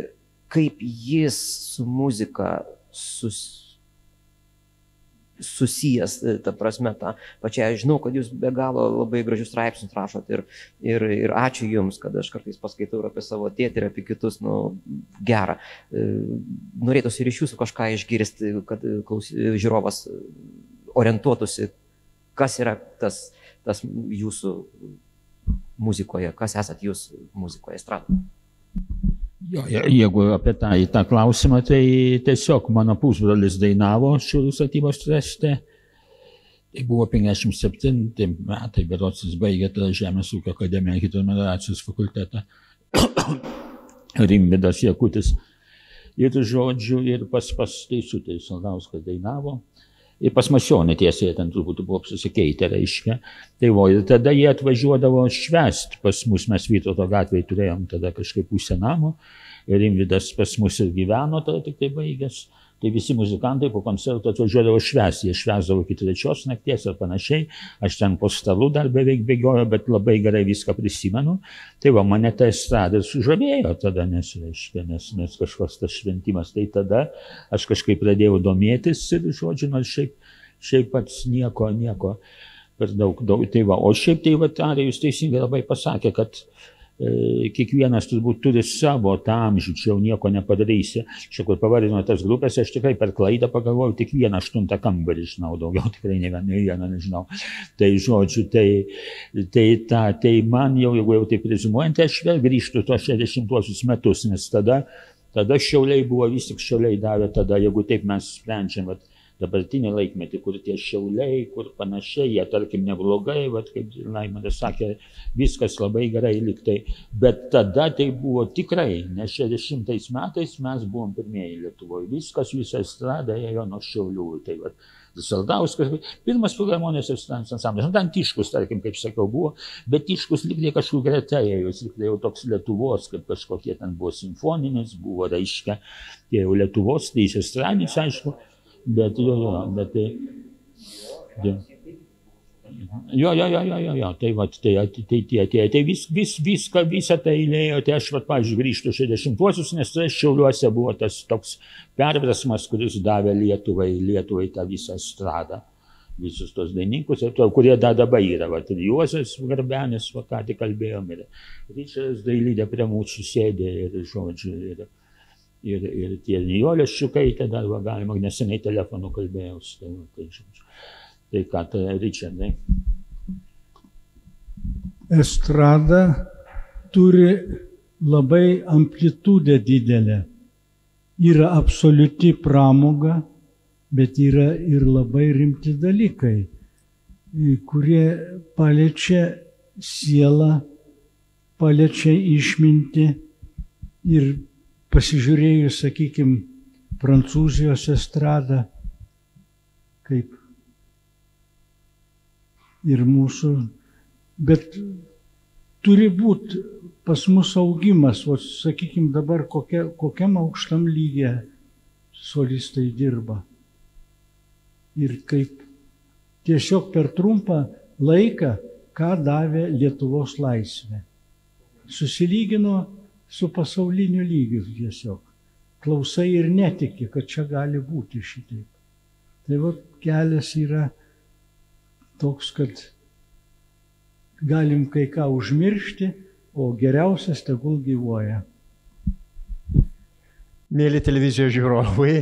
kaip jis su muzika susijęs, ta prasme, tą pačią. Žinau, kad jūs be galo labai gražius straipsnius rašot ir ačiū jums, kad aš kartais paskaitau ir apie savo tėtį ir apie kitus, nu, gerą. Norėtųsi ir iš jūsų kažką išgirsti, kad žiūrovas orientuotųsi, kas yra tas jūsų muzikoje, kas esat jūs muzikoje, estradoje.
Jo, jeigu apie tą klausimą, tai tiesiog mano pusbrolis dainavo Šiaulių statybos treste. Tai buvo 57 metai, berods jis baigė tą Žemės ūkio akademiją, hidromelioracijos fakultetą. Rimvydas Jakutis. Ir žodžiu, ir pas Teisutį Saldauskas dainavo. Ir pas Masionį tiesiai, ten turbūt buvo susikeitę, reiškia. Tai ir tada jie atvažiuodavo švęsti pas mus, mes Vytauto gatvėje turėjom tada kažkaip pusę namo. Ir Rimvydas pas mus ir gyveno, tada tik tai baigęs. Tai visi muzikantai po koncerto atvažiuodavo švęsti, jie švęsdavo iki 3 nakties ir panašiai. Aš ten po stalu dar beveik bėgioju, bet labai gerai viską prisimenu. Tai va, mane ta estrada sužavėjo tada, nes kažkoks tas šventimas. Tai tada aš kažkaip pradėjau domėtis ir, žodžiu, nors šiaip pats nieko per daug. Tai va, o šiaip tai va, Arijus teisingai labai pasakė, kad kiekvienas turbūt turi savo tą amžių, čia jau nieko nepadarysi. Čia kur pavardino tas grupės, aš tikrai per klaidą pagalvojau, tik 1/8 kambarį žinau, daugiau tikrai ne vieną nežinau. Tai žodžiu, tai man jau, jeigu jau taip rezimuojant, aš vėl grįžtu tuos 60-uosius metus, nes tada Šiauliai buvo, vis tik Šiauliai davė tada, jeigu taip mes sprendžiam, dabartinį laikmetį, kur tie Šiauliai, kur panašiai, jie tarkim neblogai, kaip Laimandas sakė, viskas labai gerai liktai, bet tada tai buvo tikrai, nes 60 metais mes buvom pirmieji Lietuvoje, visa estrada ėjo nuo Šiaulių, tai va, Saldauskas, pirmas filharmonijos estrados ansamblis, ten Tiškus, tarkim, kaip sakiau, buvo, bet Tiškus liktai kažkur greta ėjo, jis liktai jau toks Lietuvos, kaip kažkokie ten buvo simfoninis, buvo, reiškia, tie jau Lietuvos, tai jis estradinis, aišku. Bet tai visą tai eilėjo, tai aš, pavyzdžiui, grįžtu 60-uosius, nes tai Šiauliuose buvo tas toks perversmas, kuris davė Lietuvai tą visą estradą, visus tos dainininkus, kurie dabar yra, ir Juozas Garbenis, ką tik kalbėjom, ir Ričardas Dailydė prie mūsų sėdė, ir žodžiu, ir tie Nijolė Ščiukaitė dar galima, neseniai telefonu kalbėjausi. Tai ką, tai Ričardai?
Estrada turi labai amplitudę didelę. Yra absoliuti pramoga, bet yra ir labai rimti dalykai, kurie paliečia sielą, paliečia išmintį ir pasižiūrėjus, sakykime, Prancūzijos estradą, kaip ir mūsų, bet turi būti pas mus augimas, o sakykime dabar kokiam aukštam lygyje solistai dirba. Ir kaip tiesiog per trumpą laiką, ką davė Lietuvos laisvė. susilygino su pasauliniu lygiu tiesiog. Klausai ir netiki, kad čia gali būti šitaip. Tai va, kelias yra toks, kad galim kai ką užmiršti, o geriausias tegul gyvuoja.
Mėly televizijos žiūrovai,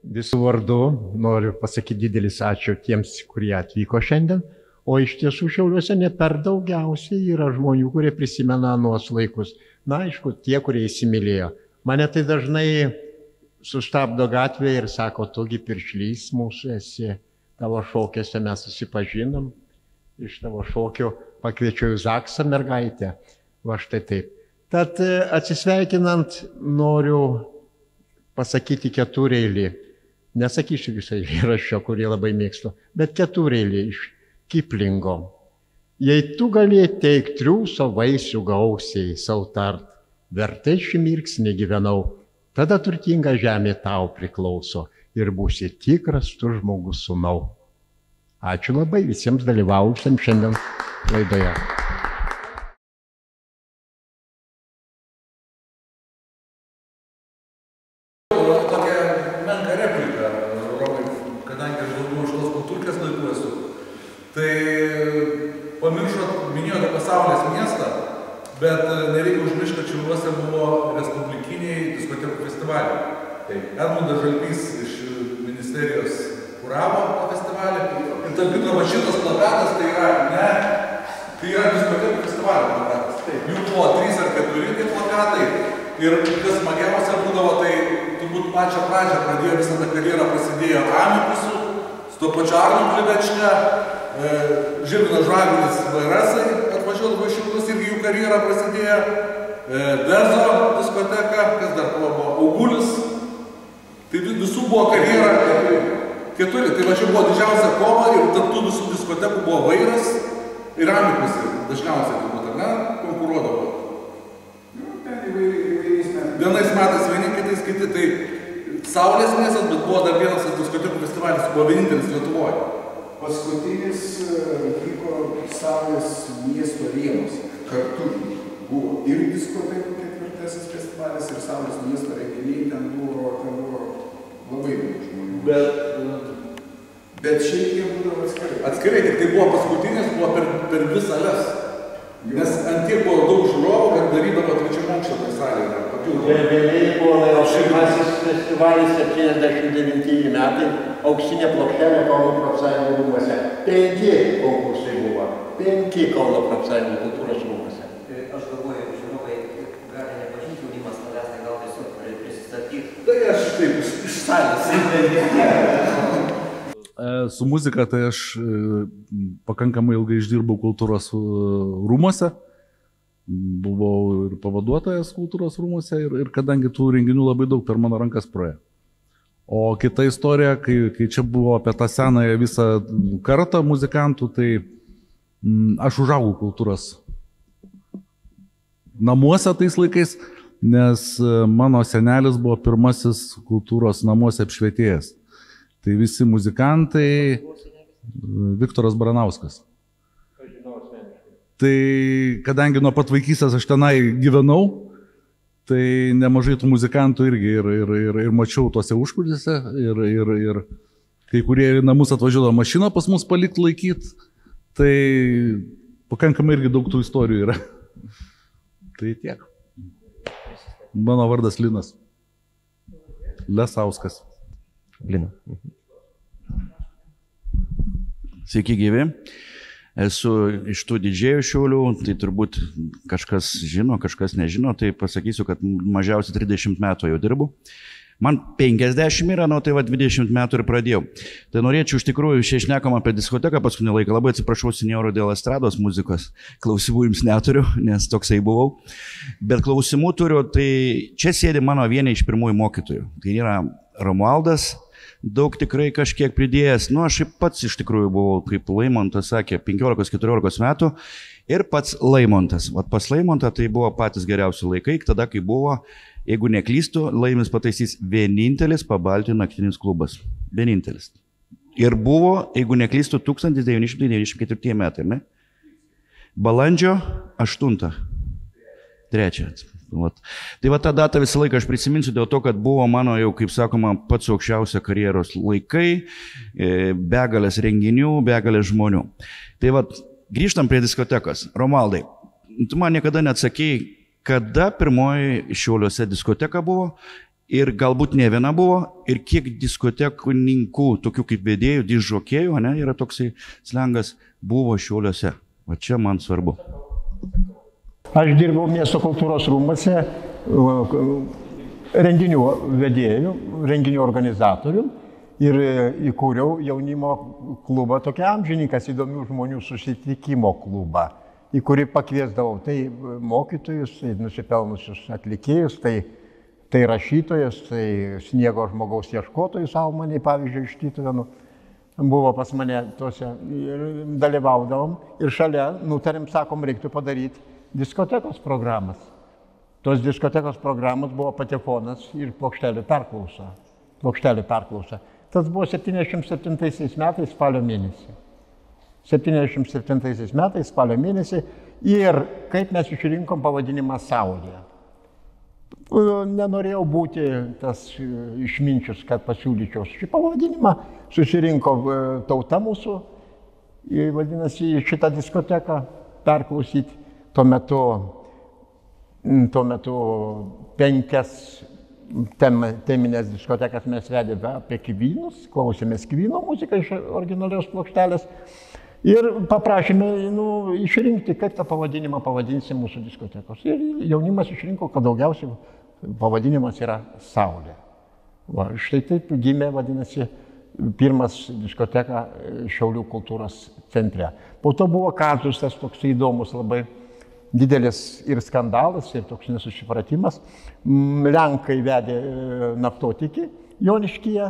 visų vardu noriu pasakyti didelis ačiū tiems, kurie atvyko šiandien, o iš tiesų Šiauliuose ne per daugiausiai yra žmonių, kurie prisimena anuos laikus. Na, aišku, tie, kurie įsimylėjo. Mane tai dažnai sustabdo gatvėje ir sako, tugi piršlys mūsų esi, tavo šokiuose mes susipažinom, iš tavo šokio pakviečiau Zaksą mergaitę, va štai taip. Tad atsisveikinant noriu pasakyti ketureilį, nesakysiu visą eilėraščio, kurį labai mėgstu, bet ketureilį iš Kiplingo. Jei tu galėt teik triūso vaisių gausiai sau tart, vertai šį mirksnį gyvenau, tada turtinga žemė tau priklauso ir būsi tikras tu žmogus sūnau. Ačiū labai visiems dalyvausiems šiandien laidoje.
Tokia menka replika, Romai, kadangi aš daugiau iš tos kultūrkės laikų esu. Tai pamiršot, minėjote Pasaulės miestą, bet nereikia užmiršti, kad Šiauliuose buvo respublikiniai diskotekų festivaliai. Edmundas Žalpys iš ministerijos kuravo tą festivalį. Ir tarp kitko, va šitas plakatas tai yra diskotekų festivalio plakatas. Jų buvo 3 ar 4 tie plakatai. Ir kas smagiausia būdavo, tai turbūt pačią pradžią pradėjo visą tą karjerą, prasidėjo Amikusų, su tuo pačiu Arnu Klivečka, Žilvinas Žvagulis Vairasai atvažiuodavo iš Šiaulius, irgi jų karjerą prasidėjo, Dezo diskoteka, kas dar buvo, Augulis. Tai visų buvo karjera 4. Tai va čia buvo didžiausia kova ir tarp tų visų diskotekų buvo Vairas ir Amikusai. Dažniausiai turbūt, ar ne, konkuruodavo. Vienais metais vieni, kitais kiti. Tai Saulės miestas, bet buvo dar vienas diskotekų festivalis, buvo vienintelis Lietuvoje.
Paskutinis vyko Saulės miesto rėmuose. Kartu buvo ir diskotekų 4. festivalis, ir Saulės miesto renginiai, ten buvo labai daug žmonių. Bet šiaip jie būdavo atskirai.
Atskirai, tik tai buvo paskutinis, buvo per 2 sales. Nes ant tiek buvo daug žiūrovų, kad darydavo 3 aukštą toj salėje.
Vėliai buvo pirmasis festivalis 79 metai, auksinė plokštelė Kauno profsąjungų rūmuose. 5 konkursai buvo. 5 Kauno profsąjungų kultūros rūmuose.
Aš galvoju, žiūrovai gali nepažinti jaunimas tavęs, tai gal tiesiog prisistatyti.
Tai aš taip iš salės.
Su muzika tai aš pakankamai ilgai išdirbau kultūros rūmuose, buvau ir pavaduotojas kultūros rūmuose ir kadangi tų renginių labai daug per mano rankas praėjo. O kita istorija, kai čia buvo apie tą senąją visą kartą muzikantų, tai aš užaugau kultūros namuose tais laikais, nes mano senelis buvo pirmasis kultūros namuose apšvietėjas. Tai visi muzikantai, Viktoras Baranauskas. Tai kadangi nuo pat vaikystės aš tenai gyvenau, tai nemažai tų muzikantų irgi ir mačiau tuose užkulisiuose ir kai kurie į namus atvažiuodavo mašiną pas mus palikti laikyti, tai pakankamai irgi daug tų istorijų yra. Tai tiek. Mano vardas Linas. Lesauskas.
Lina.
Sveiki gyvi. Esu iš tų didžiųjų Šiaulių, tai turbūt kažkas žino, kažkas nežino, tai pasakysiu, kad mažiausiai 30 metų jau dirbu. Man 50 yra, tai va 20 metų ir pradėjau. Tai norėčiau iš tikrųjų, šiai šnekam apie diskoteką paskutinį laiką, labai atsiprašau seniorų dėl estrados muzikos, klausimų jums neturiu, nes toksai buvau. Bet klausimų turiu, tai čia sėdi mano vieni iš pirmųjų mokytojų. Tai yra Romualdas, daug tikrai kažkiek pridėjęs. Aš pats iš tikrųjų buvau, kaip Laimontas sakė, 15-14 metų ir pats Laimontas. Vat pas Laimontą tai buvo patys geriausi laikai, tada kai buvo, jeigu neklystu, Laimis pataisys, vienintelis Pabaltijų naktinis klubas. Vienintelis. Ir buvo, jeigu neklystu, 1994 metai, ne? Balandžio 8. Trečią. Vat. Tai va tą datą visą laiką aš prisiminsiu dėl to, kad buvo mano jau, kaip sakoma, pats aukščiausia karjeros laikai, begalės renginių, begalės žmonių. Tai va, grįžtam prie diskotekos. Romaldai, tu man niekada neatsakėjai, kada pirmoji Šiauliuose diskoteka buvo ir galbūt ne viena buvo ir kiek diskotekininkų, tokių kaip vedėjų, dižokėjų, ne, yra toksai slengas, buvo Šiauliuose. Va čia man svarbu.
Aš dirbau miesto kultūros rūmuose renginių vedėjų, renginių organizatorių ir įkūriau jaunimo klubą, tokia amžininkas įdomių žmonių susitikimo klubą, į kurį pakviesdavau tai mokytojus, tai nusipelnusius atlikėjus, tai rašytojus, tai sniego žmogaus ieškotojus, Almanai, pavyzdžiui, iš Tytuvėnų. Buvo pas mane tuose ir dalyvaudavom ir šalia nutarėm, sakom, reiktų padaryti diskotekos programas. Tos diskotekos programos buvo patefonas ir plokštelių perklausa. Tas buvo 77 metais spalio mėnesį. 77 metais spalio mėnesį ir kaip mes išrinkom pavadinimą Saulė. Nenorėjau būti tas išminčius, kad pasiūlyčiau šį pavadinimą. Susirinko tauta mūsų, vadinasi, šitą diskoteką perklausyti. Tuo metu 5 teminės diskotekas mes vedėme apie kvynus, klausėmės kvyno muziką iš originalios plokštelės ir paprašėme išrinkti, kaip tą pavadinimą pavadinsim mūsų diskotekos. Ir jaunimas išrinko, kad daugiausiai pavadinimas yra Saulė. Va, štai taip gimė, vadinasi, pirmas diskoteka Šiaulių kultūros centre. Po to buvo kazusas toks įdomus, labai didelis ir skandalas, ir toks nesusipratimas. Lenkai vedė naftotikį Joniškyje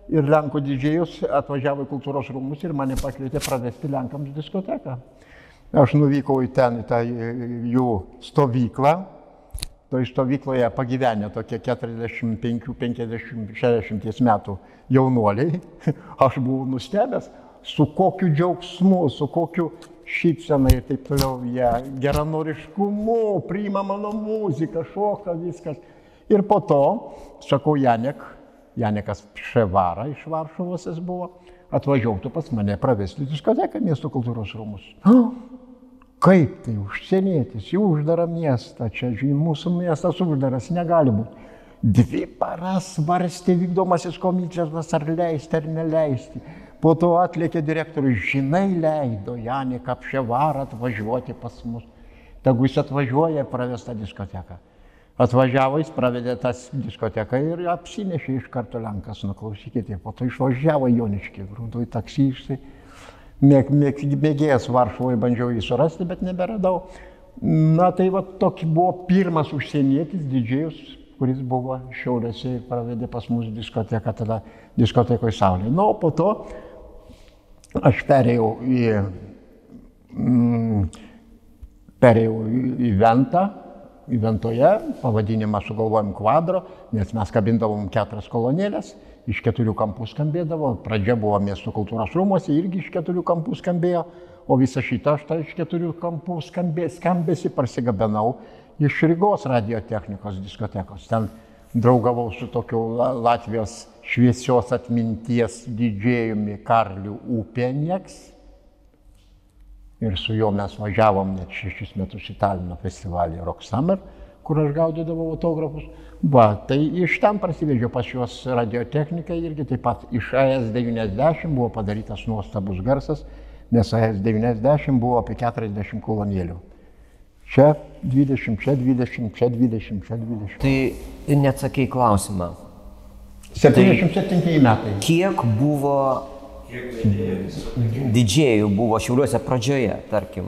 ir Lenkų didžėjus atvažiavo į kultūros rūmus ir mane pakvietė pravesti Lenkams diskoteką. Aš nuvykau į ten, į tą jų stovyklą. Toj stovykloje pagyvenę tokie 45, 50, 60 metų jaunuoliai. Aš buvau nustebęs, su kokiu džiaugsmu, su kokiu šypsena ir taip toliau, jie geranoriškumu, priima mano muziką, šoka, viskas. Ir po to, sakau, Janekas Pševara iš Varšuvos jis buvo, atvažiuotų pas mane pravesti diskoteką miesto kultūros rūmus. Kaip tai užsienietis, į uždarą miestą, čia mūsų miestas uždaras, negali būti. 2 paras svarstė vykdomasis komitetas, ar leisti, ar neleisti. Po to atlėkė direktorius, žinai, leido Janeką Pševarą atvažiuoti pas mus. Tegu jis atvažiuoja pravestą diskoteką. Atvažiavo, jis pravedė tą diskoteką ir apsinešė iš karto Lenkas, klausykite. Po to išvažiavo Joniškį, grūdų į taksistai. Mėgėjas Varšuvoje bandžiau jį surasti, bet neberadau. Na tai va, toks buvo pirmas užsienietis didžėjus, kuris buvo Šiauliuose ir pravedė pas mus diskoteką, tada diskotekoje Saulė. Na, o po to aš perėjau į Ventą, į Ventoje, pavadinimą sugalvojom Kvadro, nes mes kabindavom 4 kolonėlės, iš 4 kampų skambėdavo, pradžia buvo miesto kultūros rūmuose, irgi iš 4 kampų skambėjo, o visą šitą aš tą iš 4 kampų skambėsi parsigabenau iš Rygos radiotechnikos diskotekos. Ten draugavau su tokiu Latvijos šviesios atminties didžėjumi Karliu Upenieks. Ir su juo mes važiavom net 6 metus į Talino festivalį Rock Summer, kur aš gaudydavau autografus. Va, tai iš ten prasivežiau pas juos radiotechniką irgi, taip pat iš AS90 buvo padarytas nuostabus garsas, nes AS90 buvo apie 40 kolonėlių. Čia 20, čia 20, čia 20, čia 20.
Tai neatsakei klausimą.
77 metai.
Kiek buvo didžėjų buvo Šiauliuose pradžioje, tarkim?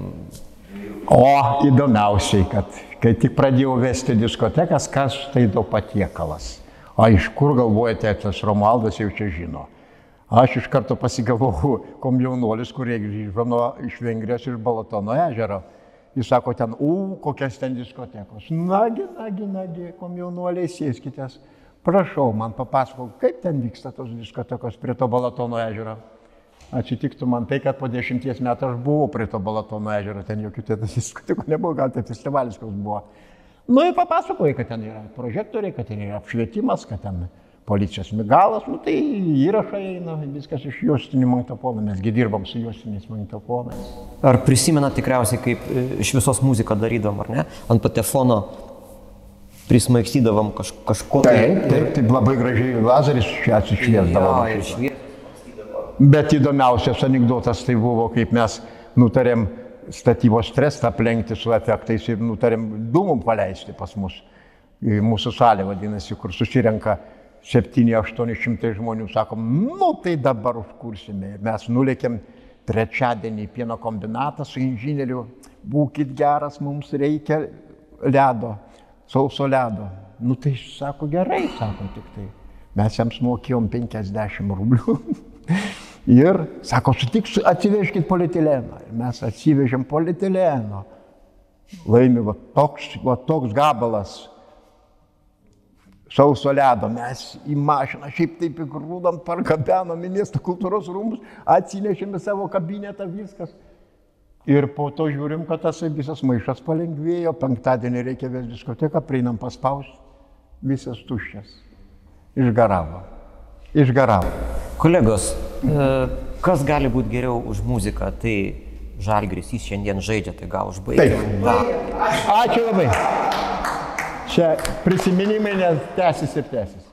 O įdomiausiai, kad kai tik pradėjau vesti diskotekas, kas tai do patiekalas. O iš kur galvojate, tas Romualdas jau čia žino. Aš iš karto pasigavau komjaunuolis, kurie grįžo iš Vengrijos, iš Balatono ežero. Jis sako ten, kokias ten diskotekos. Nagi, komjaunuoliai, sėskitės. Prašau, man papasakok, kaip ten vyksta tos diskotekos prie to Balatono ežero. Atsitiktų man tai, kad po 10 metų aš buvau prie to Balatono ežero, ten jokių diskotekų nebuvo, gal tai festivalis koks buvo. Nu ir papasakoja, kad ten yra prožektoriai, kad ten yra apšvietimas, kad ten policijos migalas, nu tai įrašai eina, viskas iš juostinių magnetofonų, mesgi dirbam su juostiniais magnetofonais.
Ar prisimena tikriausiai, kaip iš visos muziką darydavom, ar ne? Ant patefono prismaigstydavom kažko tai.
Taip, labai gražiai lazeris čia atsišviesdavo. Bet įdomiausias anekdotas tai buvo, kaip mes nutarėm statybos trestą aplenkti su efektais ir nutarėm dūmų paleisti pas mus. Į mūsų salę vadinasi, kur susirenka 700-800 žmonių, sakom, nu tai dabar užkursime. Mes nulėkėm trečiadienį į pieno kombinatą su inžinieriu, būkit geras, mums reikia ledo, sauso ledo. Nu tai sako, gerai, sako tik tai. Mes jiems mokėjom 50 rublių. Ir sako, sutiks, atsivežkit polietileno. Ir mes atsivežėm polietileno. Laimi, va toks gabalas sauso ledo. Mes į mašiną šiaip taip įgrūdam, pargabenom į miesto kultūros rūmus, atsinešėme savo kabinetą, viskas. Ir po to žiūrim, kad tas visas maišas palengvėjo, penktadienį reikia vesti diskoteką, prieinam paspausti, visas tuščias. Išgaravo.
Kolegos, kas gali būti geriau už muziką? Tai Žalgiris, jis šiandien žaidžia, tai gal užbaigti.
Ačiū labai. Čia prisiminimai, nes tęsis ir tęsis.